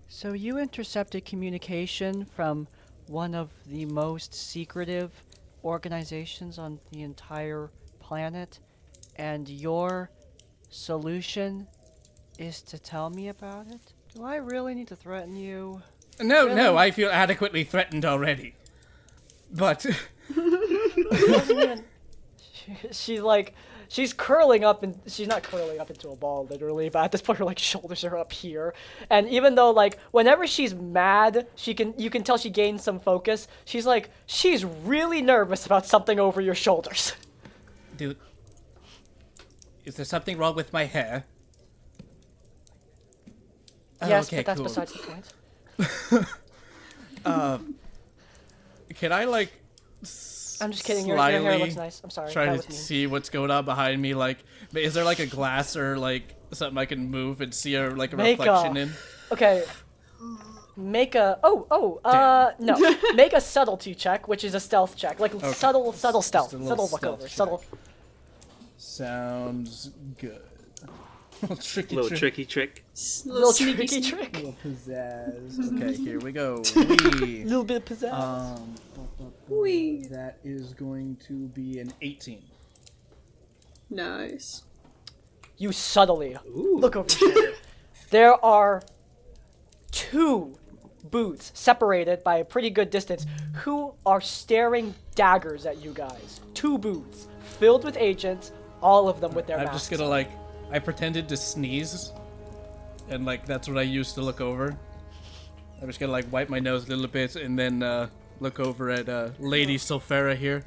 So you intercepted communication from one of the most secretive organizations on the entire planet, and your solution is to tell me about it? Do I really need to threaten you? No, Really? no, I feel adequately threatened already. But She's curling up, and she's not curling up into a ball literally, but at this point her like shoulders are up here, and even though like whenever she's mad you can tell she gains some focus, she's really nervous about something over your shoulders. dude, is there something wrong with my hair? Oh, Yes, okay, but that's cool. besides the point. Can I like I'm just kidding, your hair slyly looks nice. I'm sorry, try that to was mean. see what's going on behind me? Like, is there like a glass or like something I can move and see a reflection in? Okay. Make a no. Make a subtlety check, which is a stealth check. Like subtle stealth. Just a little Subtle look stealth over. check. Subtle. Sounds good. Tricky Little trick. tricky trick. Little sneaky tricky sneak. trick. Little pizzazz. Okay, here we go. Little bit of pizzazz. Wee. That is going to be an 18. Nice. You subtly Ooh. look over your shoulder. There are two booths separated by a pretty good distance who are staring daggers at you guys. Two booths filled with agents, all of them with their I'm masks. just gonna like, I pretended to sneeze, and like that's what I used to look over. I'm just gonna like wipe my nose a little bit and then look over at Lady Sulfera here.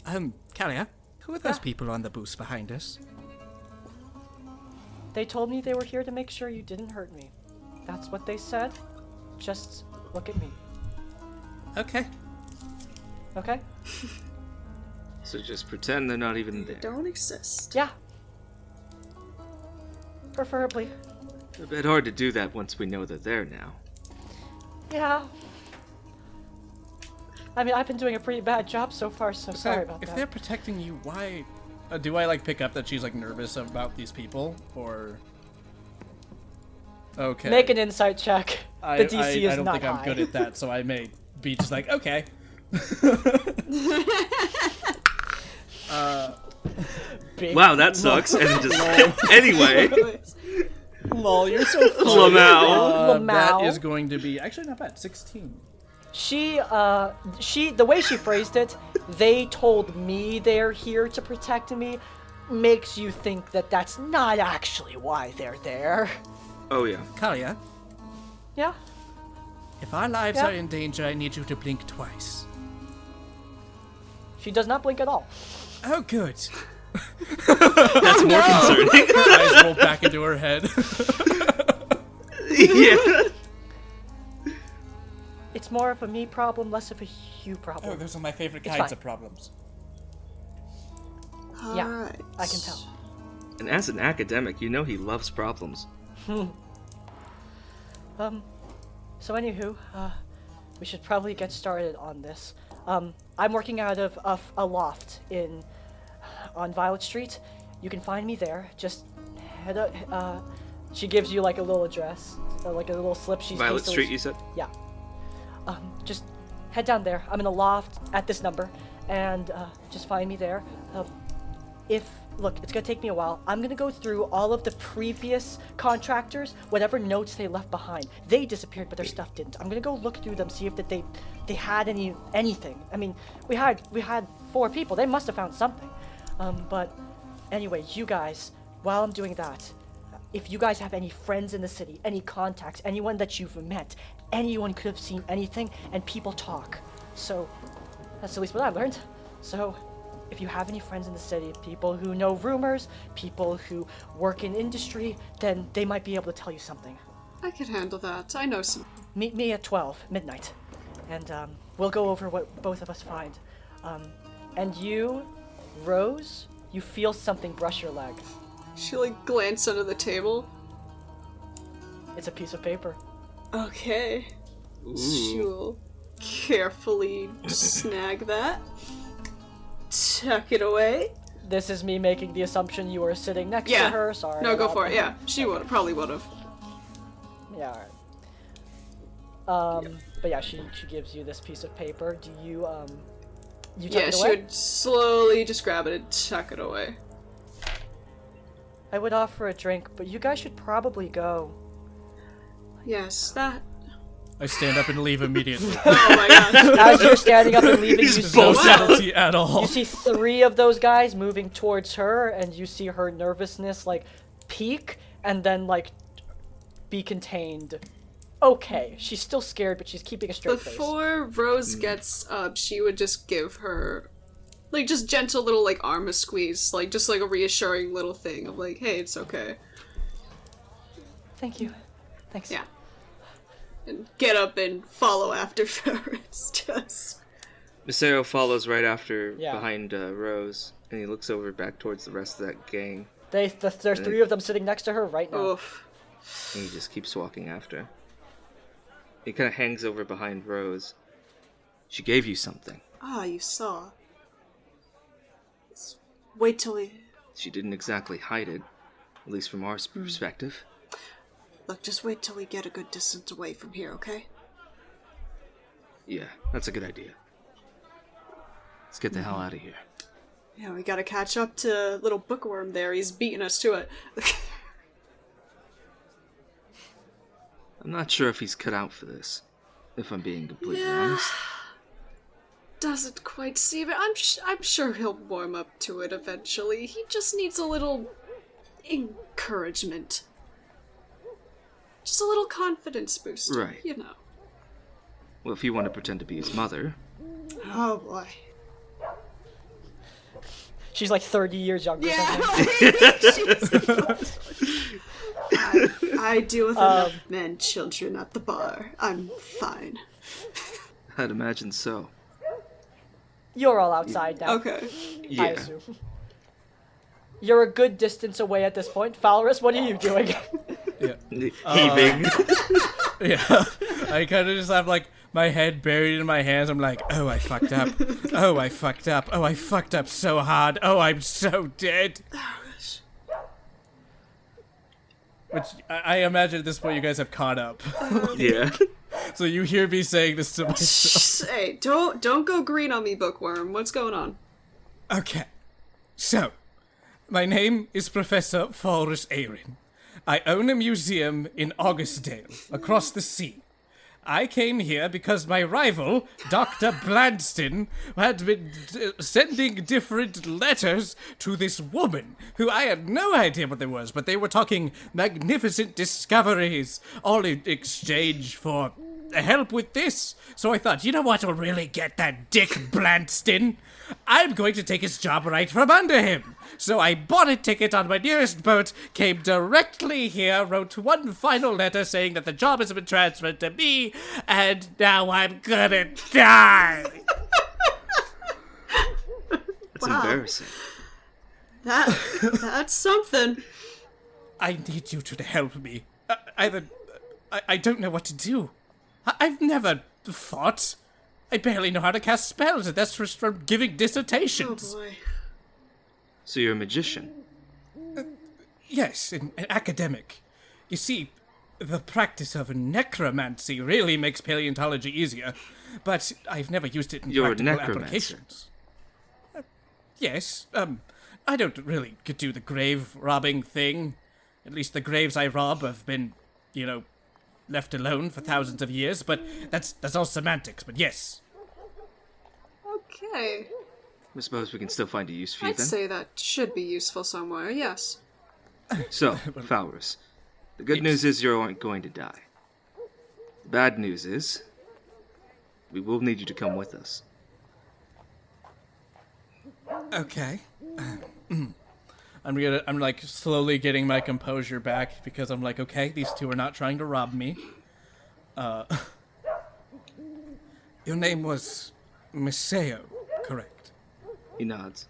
Kalia, who are those people on the booths behind us? They told me they were here to make sure you didn't hurt me. That's what they said. Just look at me. Okay. Okay? So just pretend they're not even They there. don't exist. Yeah. Preferably. A bit hard to do that once we know they're there now. Yeah. I mean, I've been doing a pretty bad job so far, so sorry about if that. they're protecting you, why? Do I like pick up that she's like nervous about these people, or? Okay. Make an insight check. The DC I is don't not think high. I'm good at that, so I may be just like, okay. Big Wow, that sucks. And just anyway, Lol, you're so funny. Lamau. That Lamau. is going to be actually not bad. 16. The way she phrased it, they told me they're here to protect me, makes you think that that's not actually why they're there. Oh yeah. Kalia, Yeah? if our lives Yeah? are in danger, I need you to blink twice. She does not blink at all. Oh, good. That's more concerning. Eyes roll back into her head. Yeah. It's more of a me problem, less of a you Oh, problem. those are my favorite It's kinds fine. of problems. Yeah, Alright. I can tell. And as an academic, you know he loves problems. So anywho, we should probably get started on this. I'm working out of a loft on Violet Street. You can find me there. Just head up. She gives you like a little address, like a little slip. She's Violet hastily- Street, you said? Yeah. Just head down there. I'm in a loft at this number, and just find me there. Look, it's gonna take me a while. I'm gonna go through all of the previous contractors, whatever notes they left behind. They disappeared, but their stuff didn't. I'm gonna go look through them, see if that they had anything. I mean, we had 4 people. They must have found something. But anyway, you guys, while I'm doing that, if you guys have any friends in the city, any contacts, anyone that you've met, anyone could have seen anything, and people talk. So that's at least what I learned. So if you have any friends in the city, people who know rumors, people who work in industry, then they might be able to tell you something. I can handle that. I know some. Meet me at 12, midnight, and we'll go over what both of us find. And you, Rose, you feel something brush your leg. She like glanced under the table. It's a piece of paper. Okay. She will carefully snag that. Tuck it away. This is me making the assumption you were sitting next Yeah. to her. Sorry. No, go about for it. that. Yeah, she probably would have. Yeah, alright. But yeah, she gives you this piece of paper. Do you, you tuck Yeah, it she away? would slowly just grab it and tuck it away. I would offer a drink, but you guys should probably go. Yes, that. I stand up and leave immediately. Oh my gosh. As you're standing up and leaving, you There's see, no subtlety at all. you see 3 of those guys moving towards her, and you see her nervousness, like, peak, and then, like, be contained. Okay, she's still scared, but she's keeping a straight face. Before Rose gets up, she would just give her, like, just gentle little, like, arm a squeeze. Like, just, like, a reassuring little thing of, like, hey, it's okay. Thank you. Thanks. Yeah. And get up and follow after Ferris, just. Misero follows right after, Yeah. behind Rose, and he looks over back towards the rest of that gang, There's 3 of them sitting next to her right now. Oof. and he just keeps walking after. He kind of hangs over behind Rose. She gave you something. Ah, you saw. Wait till we... She didn't exactly hide it, at least from our perspective. Look, just wait till we get a good distance away from here, okay? Yeah, that's a good idea. Let's get the hell out of here. Yeah, we gotta catch up to little bookworm there. He's beating us to it. I'm not sure if he's cut out for this, if I'm being completely honest. Doesn't quite seem it. I'm sure he'll warm up to it eventually. He just needs a little encouragement. Just a little confidence boost. Right. You know. Well, if you want to pretend to be his mother, Oh boy. She's like 30 years younger than him. I deal with enough men, children at the bar. I'm fine. I'd imagine so. You're all outside now, Okay. I Yeah. assume. You're a good distance away at this point. Falrus, what are you doing? Yeah. Heaving. Yeah. I kind of just have, like, my head buried in my hands. I'm like, oh, I fucked up. Oh, I fucked up. Oh, I fucked up so hard. Oh, I'm so dead. Which, I imagine at this point you guys have caught up. Yeah. So you hear me saying this to myself. Hey, don't go green on me, bookworm. What's going on? Okay. So, my name is Professor Falrus Aerin. I own a museum in Augustdale, across the sea. I came here because my rival, Dr. Blanston, had been sending different letters to this woman, who I had no idea what they was, but they were talking magnificent discoveries, all in exchange for help with this. So I thought, you know what will really get that Dick Blanston? I'm going to take his job right from under him. So I bought a ticket on my nearest boat, came directly here, wrote one final letter saying that the job has been transferred to me, and now I'm gonna die. That's Wow. embarrassing. That's something. I need you to help me. I don't know what to do. I've never fought. I barely know how to cast spells, and that's just from giving Oh dissertations. boy. So you're a magician. Yes, an academic. You see, the practice of necromancy really makes paleontology easier, but I've never used it in You're a practical necromancer. applications. Yes, I don't really do the grave robbing thing. At least the graves I rob have been, left alone for thousands of years, but that's all semantics, but yes. Okay. I suppose we can still find a use for you I'd then. say that should be useful somewhere, yes. So, Falrus, the good news is you aren't going to die. The bad news is we will need you to come with us. Okay. I'm like slowly getting my composure back because I'm like, okay, these two are not trying to rob me. Your name was Miseo, correct? He nods.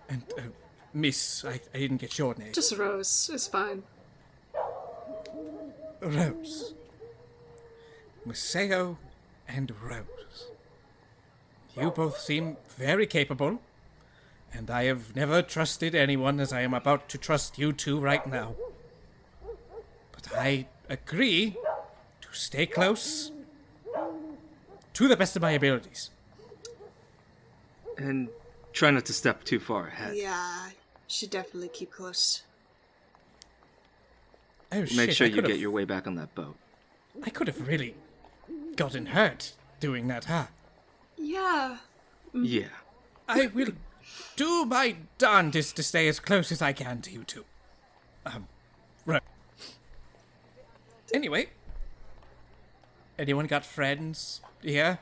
And Miss, I didn't get your name. Just Rose is fine. Rose. Miseo and Rose. You both seem very capable, And I have never trusted anyone as I am about to trust you two right now. But I agree to stay close to the best of my abilities. And try not to step too far ahead. Yeah, should definitely keep close. Oh, Make shit, sure I you could've- get your way back on that boat. I could have really gotten hurt doing that, huh? Yeah. Yeah. I will do my darndest to stay as close as I can to you two. Right. Anyway. Anyone got friends here?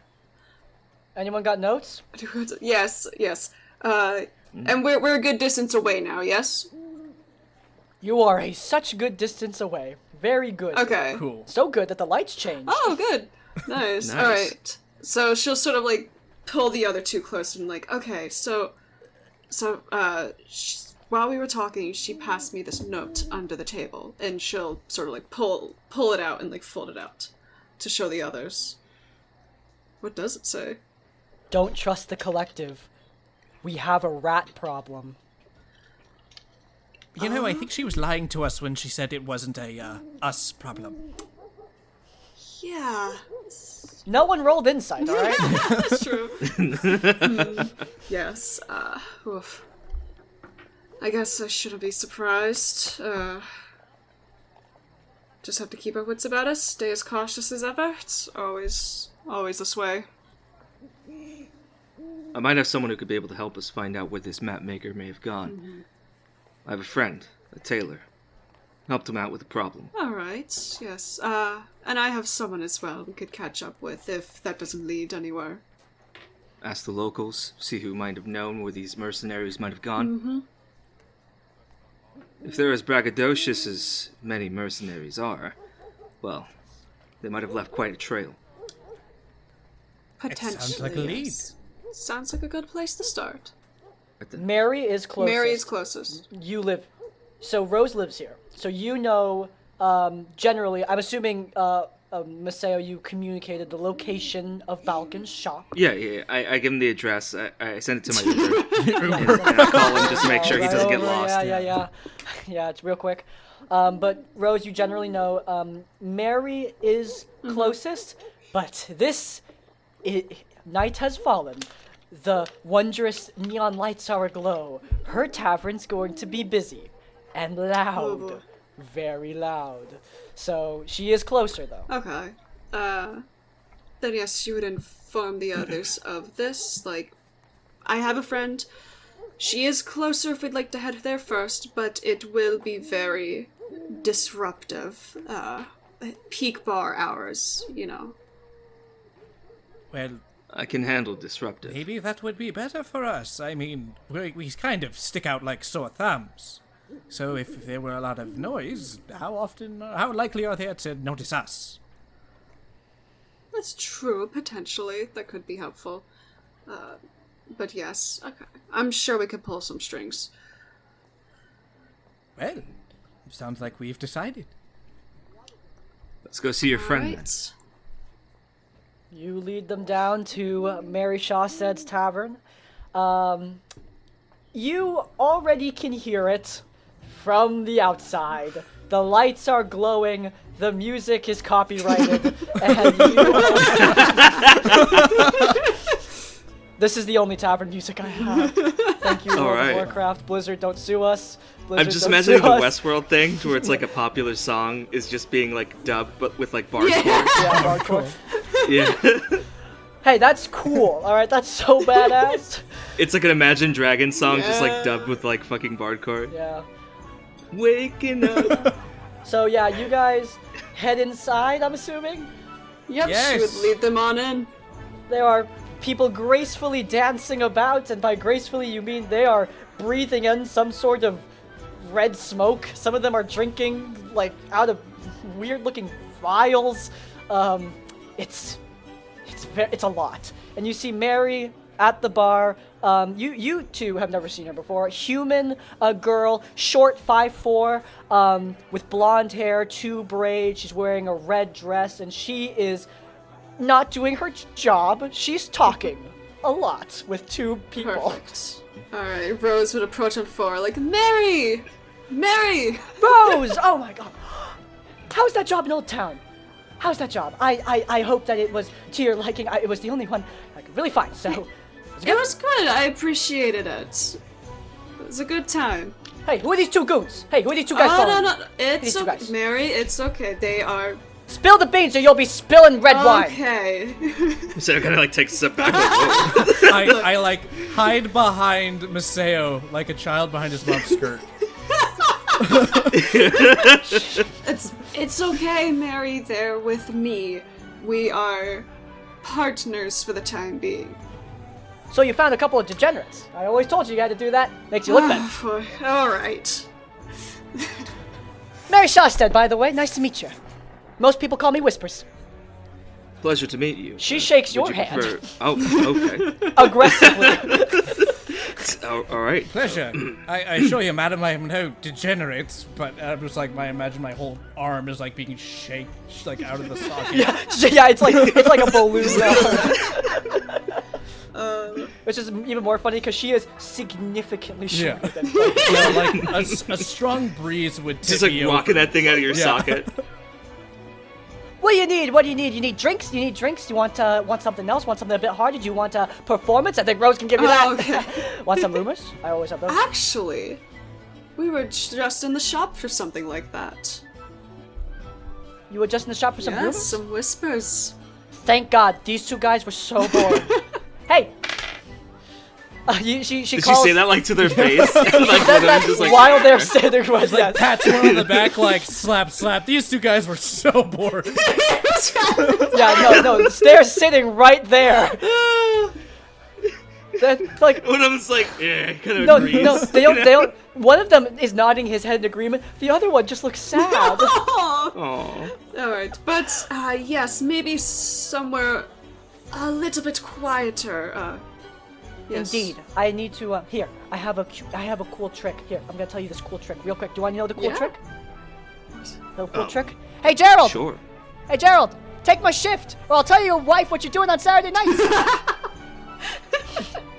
Anyone got notes? Yes. And we're a good distance away now, yes? You are such good distance away. Very good. Okay. Cool. So good that the lights changed. Oh, good. Nice. Nice. Alright. So she'll sort of, like, pull the other two closer and, like, okay, while we were talking, she passed me this note under the table, and she'll sort of, like, pull it out and, like, fold it out to show the others. What does it say? Don't trust the collective. We have a rat problem. You know, I think she was lying to us when she said it wasn't a, us problem. Yeah. No one rolled insight, alright? That's true. Yes. Oof. I guess I shouldn't be surprised. Just have to keep our wits about us, stay as cautious as ever. It's always this way. I might have someone who could be able to help us find out where this map maker may have gone. Mm-hmm. I have a friend, a tailor. Helped him out with a problem. Alright, yes. And I have someone as well we could catch up with if that doesn't lead anywhere. Ask the locals, see who might have known where these mercenaries might have gone. Mm-hmm. If they're as braggadocious as many mercenaries are, well, they might have left quite a trail. Potentially. sounds like a lead. yes. Sounds like a good place to start. Mary is closest. Mary is closest. You live... So Rose lives here. So you know, generally, I'm assuming, Maseo, you communicated the location of Balkan's shop. Yeah. I give him the address. I send it to my Uber. and I call him just to make sure he doesn't get Over, lost. Yeah. Yeah, it's real quick. But Rose, you generally know, Mary is closest, but night has fallen. The wondrous neon lights are aglow. Her tavern's going to be busy. And loud. Ooh. Very loud. So, she is closer, though. Okay. Then yes, you would inform the others of this. Like, I have a friend. She is closer if we'd like to head there first, but it will be very disruptive. Peak bar hours, you know. Well, I can handle disruptive. maybe that would be better for us. I mean, we kind of stick out like sore thumbs. So if there were a lot of noise, how likely are they to notice us? That's true, potentially. That could be helpful. But yes, okay. I'm sure we could pull some strings. Well, sounds like we've decided. Let's go see your friend then. Alright. You lead them down to Mary Shawstead's tavern. You already can hear it from the outside. The lights are glowing, the music is copyrighted, and This is the only tavern music I have. Thank you, World Alright. of Warcraft. Blizzard, don't sue us. Blizzard, I'm just don't imagining sue the us. Westworld thing, to where it's like a popular song is just being like dubbed, but with like bar chords. Yeah, hardcore. Yeah. Hey, that's cool. Alright, that's so badass. It's like an Imagine Dragons song, just Yeah. like dubbed with like fucking bardcore. Yeah. Waking up. So yeah, you guys head inside, I'm assuming? Yep, she Yes. would lead them on in. There are people gracefully dancing about, and by gracefully you mean they are breathing in some sort of red smoke. Some of them are drinking, like, out of weird-looking vials. It's a lot. And you see Mary at the bar. You two have never seen her before. Human, a girl, short, 5'4", with blonde hair, 2 braids. She's wearing a red dress, and she is not doing her job. She's talking. a lot with 2 people. Perfect. Alright, Rose would approach on 4, like, Mary! Mary! Rose! Oh my god. How's that job in Old Town? How's that job? I hope that it was to your liking. It was the only one I could really find, so... It was good. I appreciated it. It was a good time. Hey, who are these 2 goons? Hey, who are these 2 guys following? No. It's These two okay. guys. Mary, it's okay. They are... Spill the beans or you'll be spilling red wine. Okay. So kind of like takes a step back. Like, whoa. I like hide behind Maseo like a child behind his mom's skirt. It's okay, Mary. They're with me. We are partners for the time being. So you found a couple of degenerates. I always told you had to do that. Makes you look better. Alright. Mary Shawstead, by the way. Nice to meet you. Most people call me Whispers. Pleasure to meet you. She shakes Would your you hand. prefer- Oh, okay. Aggressively. All right. Pleasure. I assure you, madam, I am no degenerate, but I was like, imagine my whole arm is like being shaked, like out of the socket. yeah, it's like a balloon. Which is even more funny because she is significantly shorter than Yeah, like a strong breeze would tip Just like you rocking over. that thing out of your socket. What do you need? What do you need? You need drinks? You need drinks? You want something else? Want something a bit harder? Do you want a performance? I think Rose can give you that. Okay. Want some rumors? I always have those. Actually, we were just in the shop for something like that. You were just in the shop for some Yes, rumors? some whispers. Thank God, these 2 guys were so boring. Hey! She Did calls... she say that like to their face? Like, She said with them that just like, while they're sitting with Like pats one on the back, like slap. These 2 guys were so bored. Yeah, no, they're sitting right there. They're like... one of them's like, yeah, kind of No, agrees. no, they don't... One of them is nodding his head in agreement. The other one just looks sad. Aw. Alright, but yes, maybe somewhere a little bit quieter. Yes. Indeed. I need to, here, I have a cool trick. Here, I'm gonna tell you this cool trick real quick. Do you want to know the cool Yeah. trick? The cool trick? Hey, Gerald! Sure. Hey, Gerald! Take my shift, or I'll tell your wife what you're doing on Saturday nights!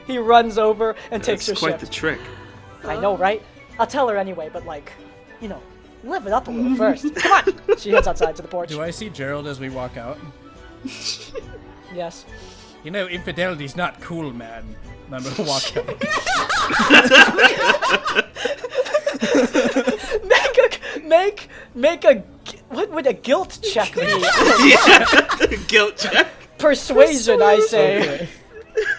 He runs over and takes That's your quite shift. the trick. I know, right? I'll tell her anyway, but like, you know, live it up a little first. Come on! She heads outside to the porch. Do I see Gerald as we walk out? Yes. You know, infidelity's not cool, man. I'm gonna walk out. Make a what would a guilt check be? Yeah. Guilt check. Persuasion, I say. Okay.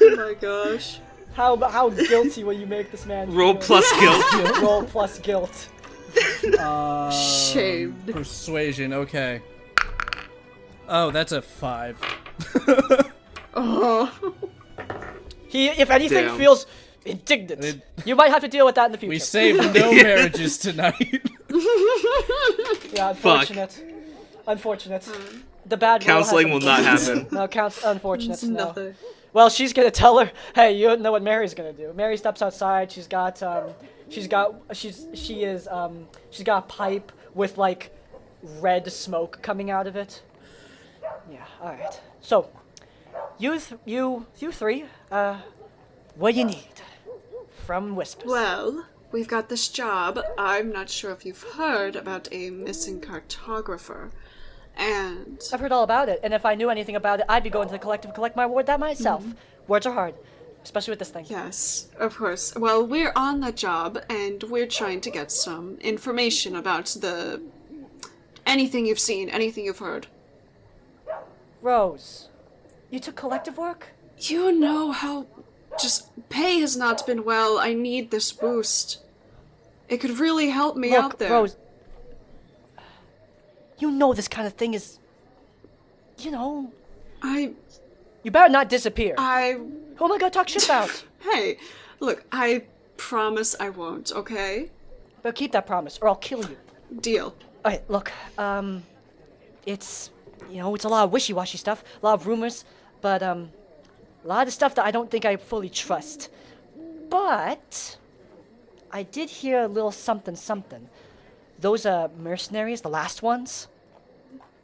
Oh my gosh. How guilty will you make this man? Roll feel? plus guilt. Roll plus guilt. Shamed. Persuasion, okay. Oh, that's a 5. Oh. He, if anything, Damn. feels indignant. You might have to deal with that in the future. We saved no marriages tonight. Yeah, unfortunate. Unfortunate. The bad will Counseling has will not unfortunate. happen. No, unfortunate. It's No. nothing. Well, she's gonna tell her, hey, you don't know what Mary's gonna do. Mary steps outside. She's got a pipe with like red smoke coming out of it. Yeah. All right. So, you three, what do you need from Whispers? Well, we've got this job. I'm not sure if you've heard about a missing cartographer. And I've heard all about it, and if I knew anything about it, I'd be going to the collective to collect my award that myself. Words are hard, especially with this thing. yes, of course. Well, we're on that job, and we're trying to get some information about anything you've seen, anything you've heard. Rose, you took collective work? You know how just pay has not been well. I need this boost. It could really help me out there. Rose, you know this kind of thing is, you better not disappear. Who am I gonna talk shit about? Hey, look, I promise I won't, okay? But keep that promise, or I'll kill you. Deal. Alright, look, it's, it's a lot of wishy-washy stuff, a lot of rumors, but, a lot of stuff that I don't think I fully trust. But I did hear a little something. Those, mercenaries, the last ones,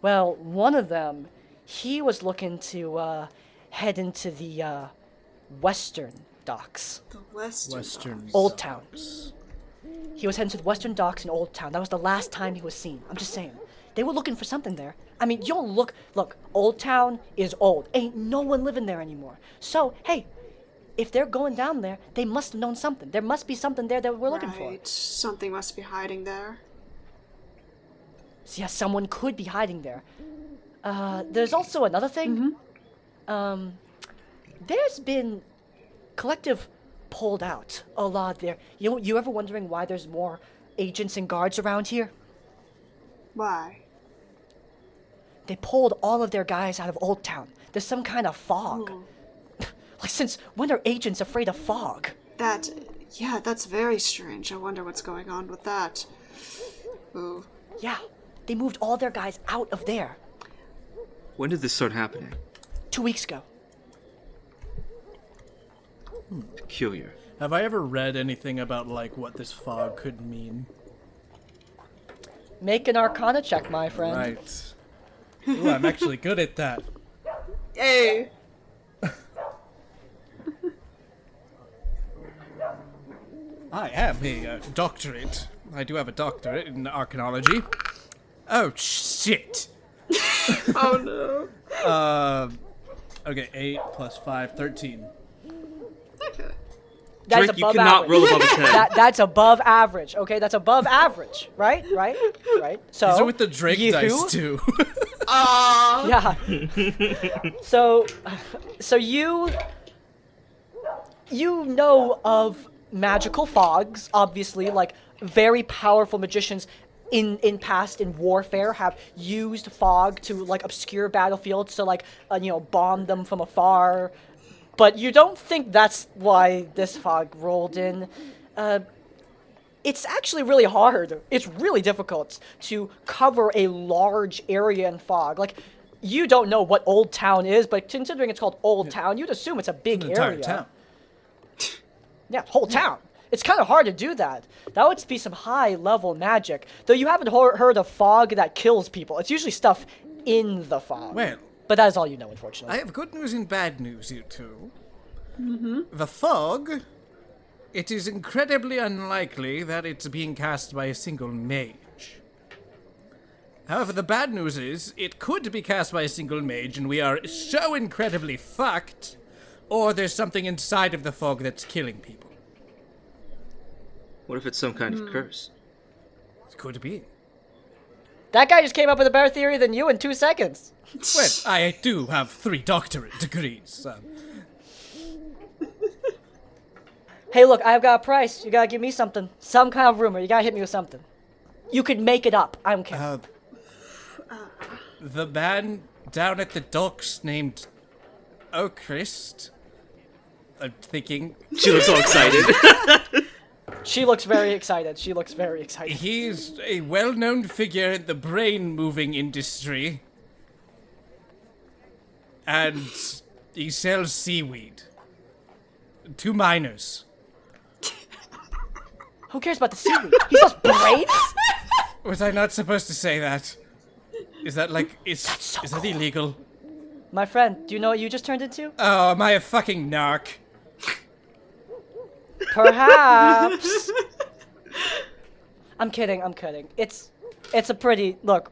well, one of them, he was looking to, head into the western docks. The Western. Old Town. He was heading to the western docks in Old Town. That was the last time he was seen. I'm just saying. They were looking for something there. I mean, you don't look... Look, Old Town is old. Ain't no one living there anymore. So, hey, if they're going down there, they must have known something. There must be something there that we're looking for. Right. Something must be hiding there. So, yeah, someone could be hiding there. There's also another thing. There's been collective pulled out a lot there. You ever wondering why there's more agents and guards around here? Why? They pulled all of their guys out of Old Town. There's some kind of fog. Ooh. Like, since when are agents afraid of fog? Yeah, that's very strange. I wonder what's going on with that. Ooh. Yeah, they moved all their guys out of there When did this start happening? 2 weeks ago. Peculiar. Have I ever read anything about, like, what this fog could mean? Make an Arcana check, my friend. Right. Ooh, I'm actually good at that. Hey! I have a doctorate. I do have a doctorate in arcanology. Oh, shit! Oh no. Okay, 8 plus 5, 13. Okay. That's Drake, you above cannot average. roll above a 10. That's above average. Okay, that's above average. Right. So. These are with the Drake you- dice, too. Yeah. So you know of magical fogs, obviously, like very powerful magicians in past in warfare have used fog to like obscure battlefields to like bomb them from afar. But you don't think that's why this fog rolled in. It's actually really hard. It's really difficult to cover a large area in fog. Like, you don't know what Old Town is, but considering it's called Old Town, you'd assume it's a big An entire area. town. Yeah, whole town. It's kind of hard to do that. That would be some high-level magic. Though you haven't heard of fog that kills people. It's usually stuff in the fog. Well, But that is all you know, unfortunately. I have good news and bad news, you two. The fog, it is incredibly unlikely that it's being cast by a single mage. However, the bad news is, it could be cast by a single mage, and we are so incredibly fucked, or there's something inside of the fog that's killing people. What if it's some kind of curse? It could be. That guy just came up with a better theory than you in 2 seconds. Well, I do have 3 doctorate degrees. Hey, look, I've got a price. You gotta give me something. Some kind of rumor. You gotta hit me with something. You could make it up. I don't care. The man down at the docks named O'Christ. I'm thinking She looks all excited. She looks very excited. She looks very excited. he's a well-known figure in the brain-moving industry. And he sells seaweed. 2 miners. Who cares about the seaweed? He sells brains? Was I not supposed to say that? Is that like, is so that illegal? My friend, do you know what you just turned into? Oh, am I a fucking narc? Perhaps. I'm kidding. It's a pretty look.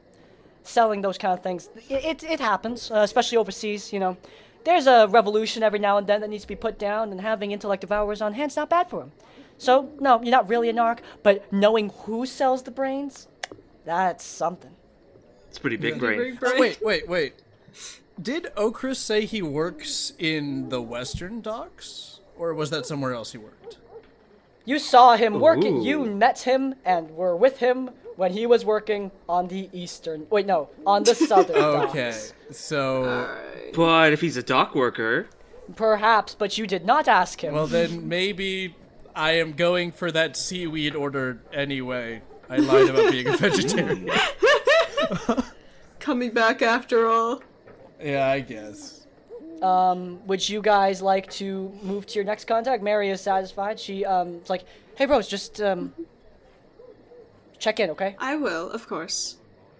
Selling those kind of things, it happens, especially overseas. There's a revolution every now and then that needs to be put down, and having intellect devourers on hand's not bad for him. So no, you're not really a narc, but knowing who sells the brains, that's something. It's pretty big brain. Oh, wait. Did Okris say he works in the Western Docks? Or was that somewhere else he worked? You saw him working. Ooh. You met him and were with him when he was working on the eastern. Wait, no, on the southern. Okay, docks. so... But if he's a dock worker, Perhaps, but you did not ask him. Well, then maybe I am going for that seaweed order anyway. I lied about being a vegetarian. Coming back after all. Yeah, I guess. Would you guys like to move to your next contact? Mary is satisfied. She, it's like, hey, Rose, just, check in, okay? I will, of course.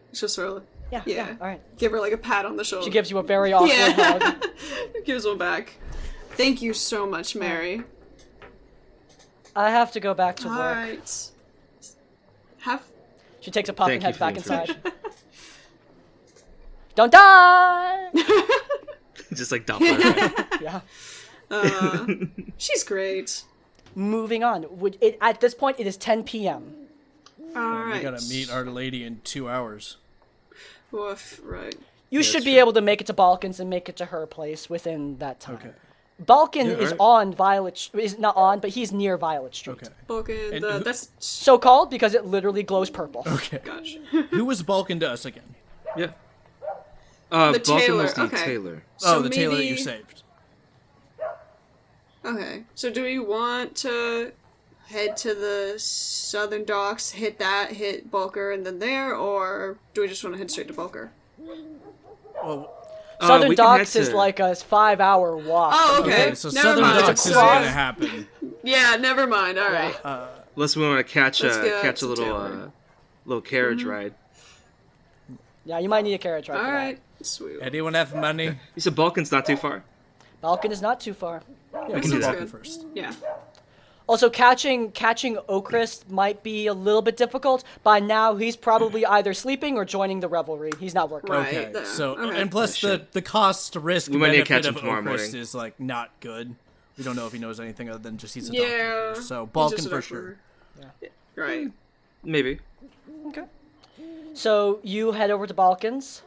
It's just sort of, Yeah, all right. give her like a pat on the shoulder. She gives you a very awkward hug. Gives one back. Thank you so much, Mary. I have to go back to All work. right. Have She takes a puff and Thank you heads for the back inside. information. Don't die! Just like Doppler. Yeah. she's great. Moving on. At this point, it is 10 p.m. All right. We gotta meet Our Lady in 2 hours. Woof, right. You should be able to make it to Balkan's and make it to her place within that time. Okay. Balkan Yeah, is alright. on Violet. Is not on, but he's near Violet Street. Okay. Balkan, And who- that's... So called because it literally glows purple. Okay. Gosh. Who was Balkan to us again? Yeah. The Balkan tailor, was the okay. tailor. Oh, So the tailor that maybe- you saved. Okay, so do we want to head to the southern docks, hit Bulker, and then there, or do we just want to head straight to Bulker? Well, Southern we can head Docks is to- like a 5-hour walk. Oh, okay. okay, so Never Southern mind. Docks is Cross. gonna happen. Yeah, never mind. All right. Unless we want to catch Let's get a some little tailor. little carriage ride. Yeah, you might need a carriage ride All for right. Sweet. Anyone have money? You said Balkan's not too far. that. Balkan is not too far. Yeah, we can do sounds Balkan good. first. Yeah. Also, catching Okrist might be a little bit difficult. By now, he's probably either sleeping or joining the revelry. He's not working. Right. Okay, there. so Okay. and plus shit. the cost risk We might need to benefit catch him of tomorrow Oakrist morning. is like not good. We don't know if he knows anything other than just he's a Yeah. doctor. So He's Balkan just a for doctor. sure. Right. Maybe. Okay. So you head over to Balkan's.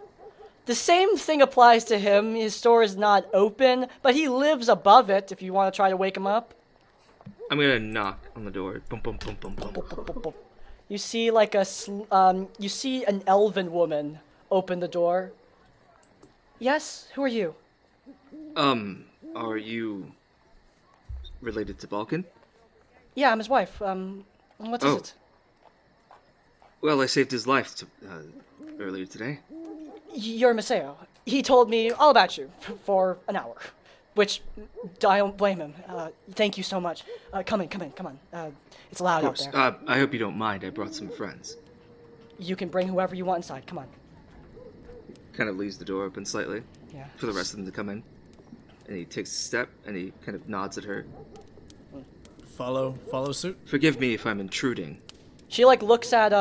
The same thing applies to him. His store is not open, but he lives above it if you want to try to wake him up. I'm gonna knock on the door. Boom, boom, boom, boom, boom. You see like you see an elven woman open the door. Yes, who are you? Are you related to Balkan? Yeah, I'm his wife. What is Oh. it? Well, I saved his life earlier today. You're Maseo. He told me all about you for an hour, which I don't blame him. Thank you so much. Come on. It's loud Of out course. there. I hope you don't mind. I brought some friends. You can bring whoever you want inside. Come on. Kind of leaves the door open slightly Yeah. for the rest of them to come in. And he takes a step and he kind of nods at her. Follow suit. Forgive me if I'm intruding. She looks at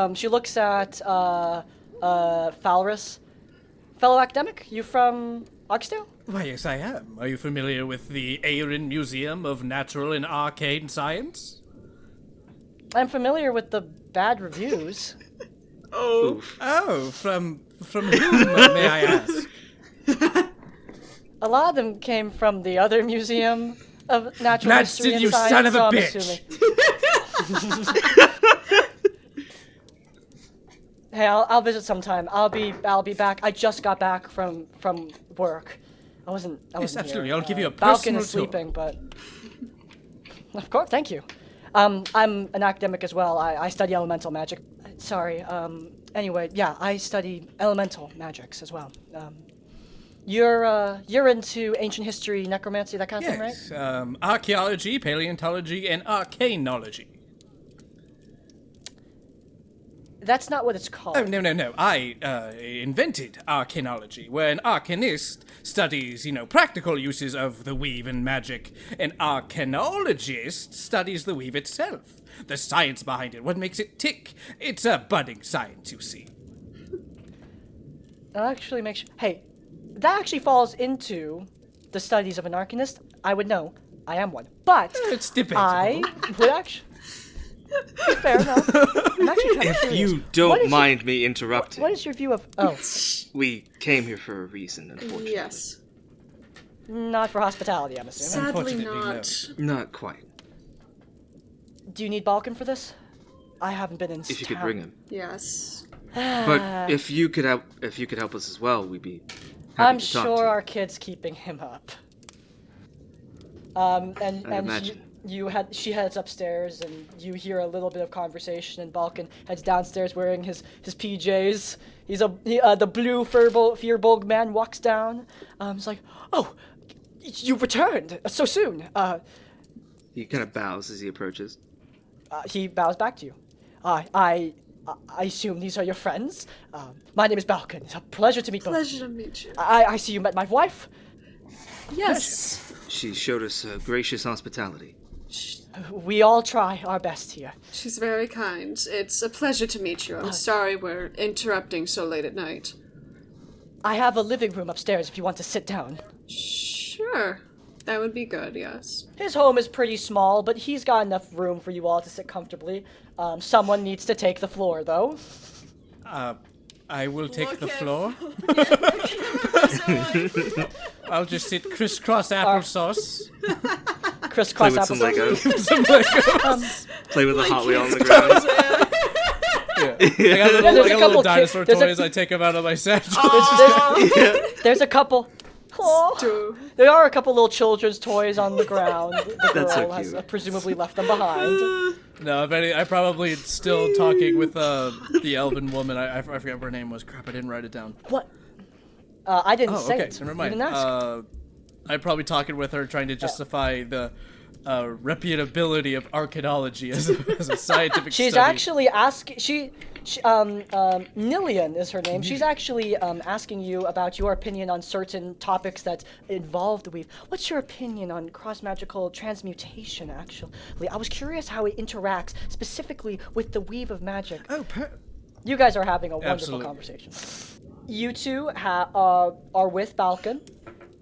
Falrus. Fellow academic, you from Oxdale? Why, yes, I am. Are you familiar with the Aerin Museum of Natural and Arcane Science? I'm familiar with the bad reviews. Oof. Oh, from whom, may I ask? A lot of them came from the other museum of natural Blasted history and you science. son of a so I'm bitch. assuming. Hey, I'll visit sometime. I'll be back. I just got back from work. I wasn't absolutely. here. I'll give you a Balkan personal is tour. sleeping, but of course, thank you. I'm an academic as well. I study elemental magic. Sorry. Anyway, yeah, I study elemental magics as well. You're into ancient history, necromancy, that kind of thing, right? Yes, archaeology, paleontology, and arcanology. That's not what it's called. Oh, no. I invented arcanology, where an arcanist studies, practical uses of the weave and magic. An arcanologist studies the weave itself, the science behind it, what makes it tick. It's a budding science, you see. That actually makes hey, that actually falls into the studies of an arcanist. I would know. I am one. But It's debatable. I would actually... Fair enough. I'm actually kind of If curious. you What don't is mind me interrupting, What is your view of... Oh, we came here for a reason, unfortunately. Yes. not for hospitality, I'm assuming. Sadly Unfortunately, not. Not quite. Do you need Balkan for this? I haven't been in If you could bring him. Yes. But if you could help us as well, we'd be happy I'm to talk sure to you. our kid's keeping him up. I'd And imagine. she heads upstairs, and you hear a little bit of conversation. And Balkan heads downstairs wearing his PJs. The blue Firbolg man walks down. He's like, "Oh, you returned so soon." He kind of bows as he approaches. He bows back to you. I assume these are your friends. My name is Balkan. It's a pleasure to meet both. Pleasure to meet you. I see you met my wife. Yes. She showed us gracious hospitality. We all try our best here. She's very kind. It's a pleasure to meet you. I'm sorry we're interrupting so late at night. I have a living room upstairs if you want to sit down. Sure. That would be good, yes. His home is pretty small, but he's got enough room for you all to sit comfortably. Someone needs to take the floor, though. I will take the floor. I'll just sit crisscross applesauce. Crisscross Play with some applesauce. Legos. Some Legos. Play with a Hot Wheel on the ground. Yeah. I got there's a little couple dinosaur there's a- toys. I take them out of my satchel. There's a couple. Aw. There are a couple little children's toys on the ground. The That's so girl has cute. presumably left them behind. No, if any, I probably still talking with the elven woman. I forget what her name was. Crap, I didn't write it down. What? I didn't Oh, say okay, it. never You mind. didn't ask. I'm probably talking with her, trying to justify the reputability of archaeology as a scientific She's study. actually asking. Nillian is her name. She's actually asking you about your opinion on certain topics that involve the weave. What's your opinion on cross-magical transmutation, actually? I was curious how it interacts specifically with the weave of magic. Oh, You guys are having a wonderful Absolutely. conversation. You two are with Balkan,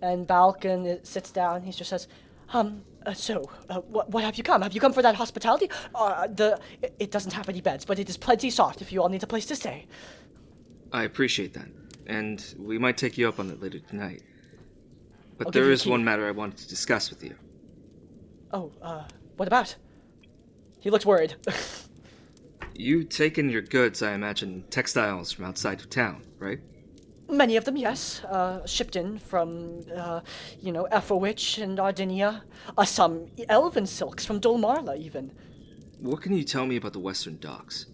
and Balkan sits down. He just says, what have you come? Have you come for that hospitality? It doesn't have any beds, but it is plenty sought if you all need a place to stay. I appreciate that, and we might take you up on it later tonight. But I'll give there you is the key. one matter I wanted to discuss with you. Oh, what about? He looks worried. You taken your goods, I imagine, textiles from outside of town, right? Many of them, yes, shipped in from, Efowich and Ardinia. Some elven silks from Dolmarla, even. What can you tell me about the Western Docks?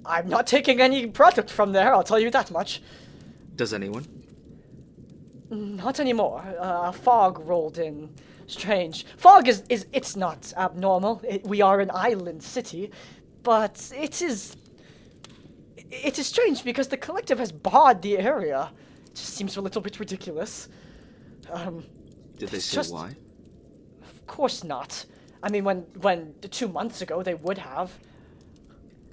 I'm not taking any product from there, I'll tell you that much. Does anyone? Not anymore. Fog rolled in. Strange. Fog it's not abnormal. We are an island city, but it is strange because the collective has barred the area. It just seems a little bit ridiculous. Did they it's say just- why? Of course not. I mean, when 2 months ago they would have.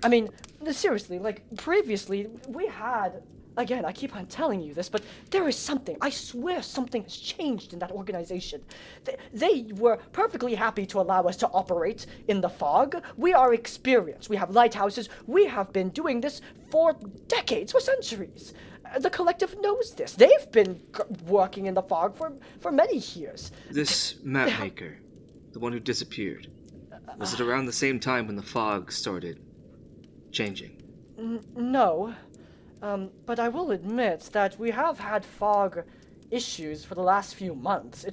I mean, seriously, previously we had. Again, I keep on telling you this, but there is something. I swear something has changed in that organization. They were perfectly happy to allow us to operate in the fog. We are experienced. We have lighthouses. We have been doing this for decades, for centuries. The collective knows this. They've been working in the fog for many years. This map maker, the one who disappeared, was it around the same time when the fog started changing? No. But I will admit that we have had fog issues for the last few months.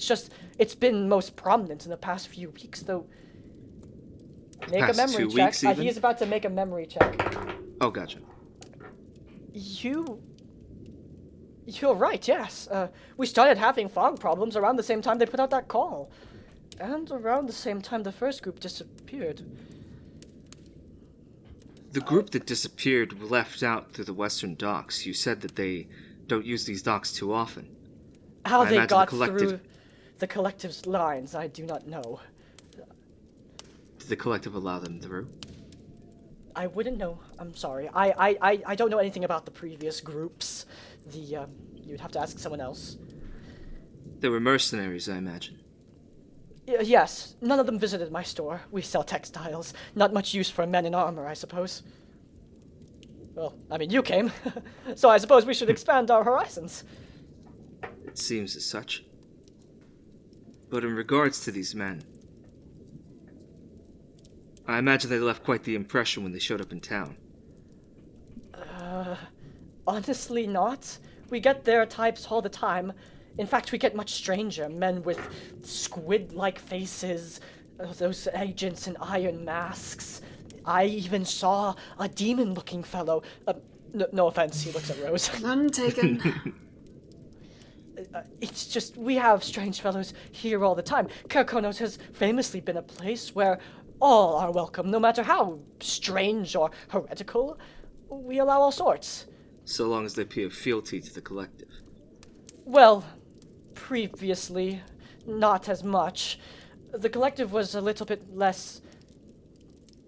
It's been most prominent in the past few weeks, though. Make Past a memory 2 check. weeks, even? He is about to make a memory check. Oh, gotcha. You're right, yes. We started having fog problems around the same time they put out that call. And around the same time the first group disappeared. The group that disappeared were left out through the Western Docks. You said that they don't use these docks too often. How I they imagine the got collective- through the collective's lines, I do not know. Did the collective allow them through? I wouldn't know. I'm sorry. I don't know anything about the previous groups. You'd have to ask someone else. They were mercenaries, I imagine. Yes, none of them visited my store. We sell textiles. Not much use for men in armor, I suppose. Well, I mean, you came. So I suppose we should expand our horizons. It seems as such. But in regards to these men, I imagine they left quite the impression when they showed up in town. Honestly not. We get their types all the time. In fact, we get much stranger. Men with squid-like faces, those agents in iron masks. I even saw a demon-looking fellow. No offense, he looks at Rose. None taken. It's just, we have strange fellows here all the time. Kerkonos has famously been a place where all are welcome, no matter how strange or heretical. We allow all sorts. So long as they pay a fealty to the collective. Well, previously, not as much. The collective was a little bit less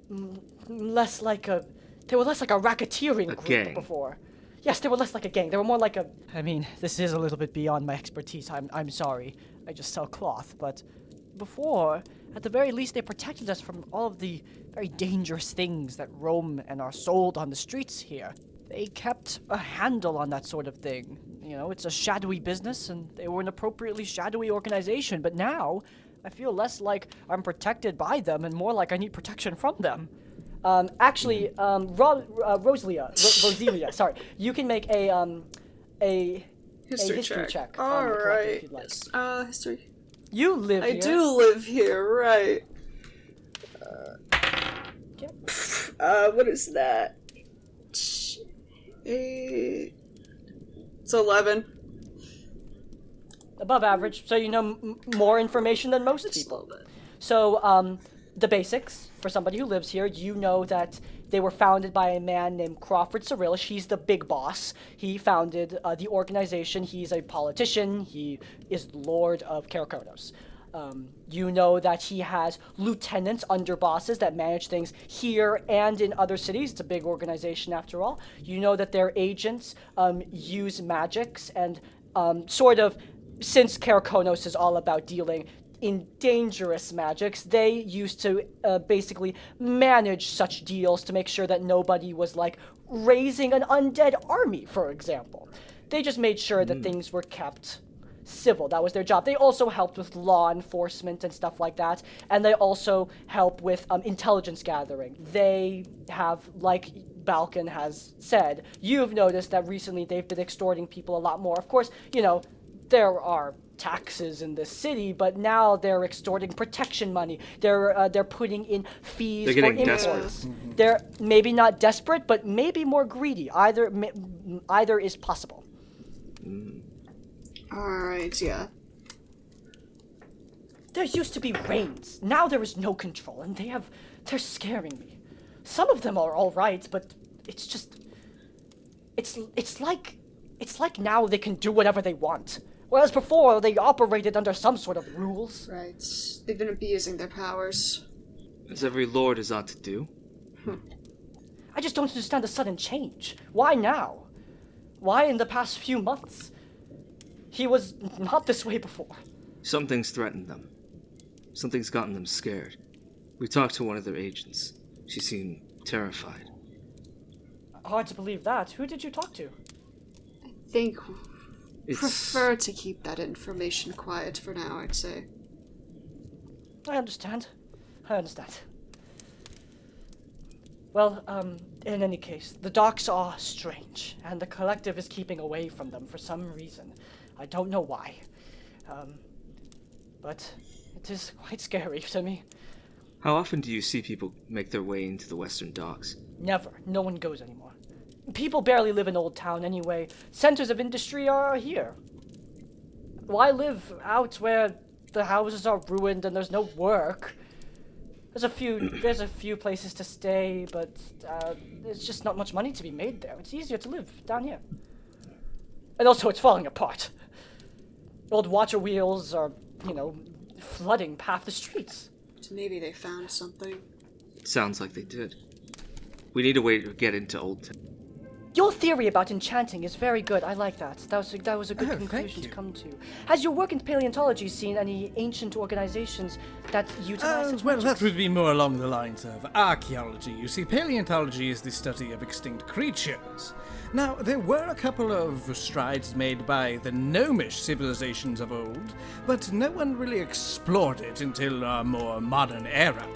like a... They were less like a racketeering group gang. before. Yes, they were less like a gang. They were more like a... I mean, this is a little bit beyond my expertise. I'm sorry. I just sell cloth, but before, at the very least, they protected us from all of the very dangerous things that roam and are sold on the streets here. They kept a handle on that sort of thing. You know, it's a shadowy business, and they were an appropriately shadowy organization, but now I feel less like I'm protected by them and more like I need protection from them. Roselia, sorry. You can make a history check. All on the collective right. if you'd like. History. You live here. I do live here, right? What is that? It's 11. Above average, so you know more information than most Just a people. little bit. So, the basics, for somebody who lives here, you know that they were founded by a man named Crawford Cyrillish. He's the big boss. He founded the organization. He's a politician. He is Lord of Kerkonos. You know that he has lieutenants, underbosses that manage things here and in other cities. It's a big organization after all. You know that their agents use magics and sort of, since Kerkonos is all about dealing in dangerous magics, they used to basically manage such deals to make sure that nobody was like raising an undead army, for example. They just made sure that things were kept civil. That was their job. They also helped with law enforcement and stuff like that, and they also help with intelligence gathering. They have, like Balkan has said, you've noticed that recently they've been extorting people a lot more. Of course, you know, there are taxes in this city, but now they're extorting protection money. They're putting in fees They're for getting imports. desperate. They're maybe not desperate, but maybe more greedy. Either is possible. Alright, yeah. There used to be reigns. Now there is no control, and they're scaring me. Some of them are all right, but it's just, it's like now they can do whatever they want. Whereas before, they operated under some sort of rules. Right. They've been abusing their powers. As every lord is ought to do. I just don't understand the sudden change. Why now? Why in the past few months? He was not this way before. Something's threatened them. Something's gotten them scared. We talked to one of their agents. She seemed terrified. Hard to believe that. Who did you talk to? Think It's... prefer to keep that information quiet for now, I'd say. I understand. Well, in any case, the docks are strange, and the collective is keeping away from them for some reason. I don't know why. But it is quite scary to me. How often do you see people make their way into the western docks? Never. No one goes anymore. People barely live in Old Town anyway. Centers of industry are here. Why live out where the houses are ruined and there's no work? There's a few places to stay, but there's just not much money to be made there. It's easier to live down here. And also, it's falling apart. Old water wheels are, flooding half the streets. So maybe they found something. It sounds like they did. We need a way to get into Old Town. Your theory about enchanting is very good. I like that. That was a good Oh, conclusion thank to you. come to. Has your work in paleontology seen any ancient organizations that utilize such Well, magics? that would be more along the lines of archaeology. You see, paleontology is the study of extinct creatures. Now, there were a couple of strides made by the gnomish civilizations of old, but no one really explored it until our more modern era.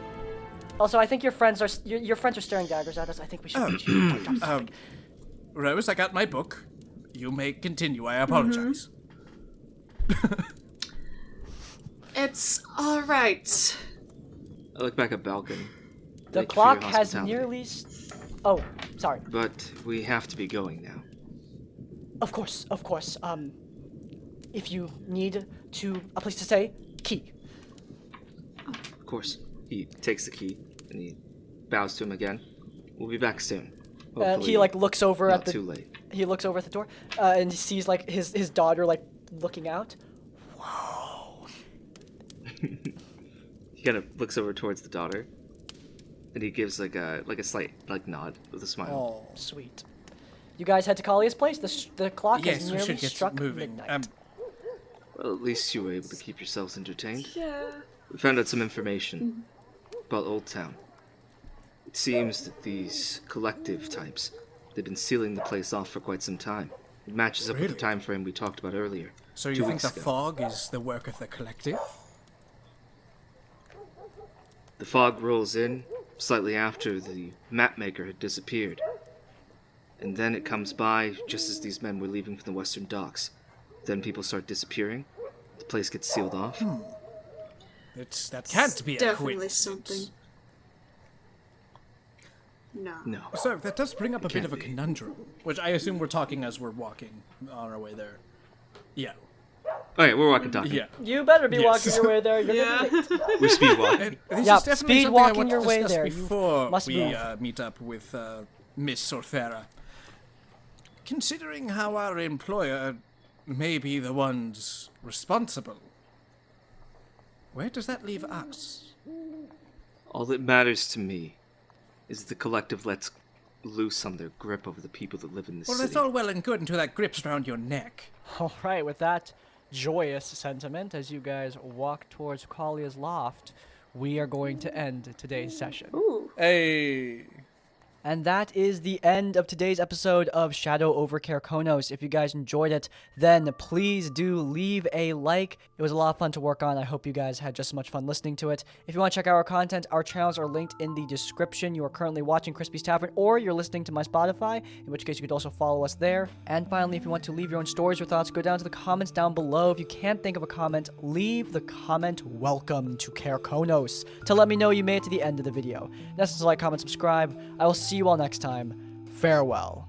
Also, I think your friends are staring daggers at us. I think we should drop the topic. Rose, I got my book. You may continue. I apologize. It's alright. I look back at Balkan. The Thank you for your clock has hospitality. nearly... Oh, sorry. But we have to be going now. Of course. If you need a place to stay, key. Of course. He takes the key and he bows to him again. We'll be back soon. He looks over not at the... too late. He looks over at the door and he sees his daughter looking out. Whoa, He kind of looks over towards the daughter, and he gives like a slight nod with a smile. Oh. Sweet. You guys head to Kalia's place. The clock Yes, has we nearly should get struck moving. midnight. Well, at least you were able to keep yourselves entertained. Yeah. We found out some information about Old Town. It seems that these collective types, they've been sealing the place off for quite some time. It matches up with Really? the time frame we talked about earlier. So you 2 think weeks the ago. fog is the work of the collective? The fog rolls in slightly after the mapmaker had disappeared. And then it comes by just as these men were leaving from the western docks. Then people start disappearing. The place gets sealed off. That can't be a Definitely coincidence. something. No. No. So that does bring up a bit can't of a be. conundrum, which I assume we're talking as we're walking on our way there. Yeah. Alright, we're walking talking. Yeah. You better be Yes. walking your way there. You're gonna be late. We're speed walking. And this Yeah, is definitely speed something I walking want your to way discuss there. You before must we move. meet up with Miss Sorfera. Considering how our employer may be the ones responsible, where does that leave us? All that matters to me is the collective lets loose on their grip over the people that live in this Well, city. that's all well and good until that grips around your neck. All right, with that joyous sentiment, as you guys walk towards Kalia's loft, we are going to end today's session. Ooh. Hey. And that is the end of today's episode of Shadow Over Kerkonos. If you guys enjoyed it, then please do leave a like. It was a lot of fun to work on. I hope you guys had just as much fun listening to it. If you want to check out our content, our channels are linked in the description. You are currently watching Crispy's Tavern, or you're listening to my Spotify, in which case you could also follow us there. And finally, if you want to leave your own stories or thoughts, go down to the comments down below. If you can't think of a comment, leave the comment "Welcome to Kerkonos" to let me know you made it to the end of the video. In essence, like, comment, subscribe. I will see you all next time. Farewell.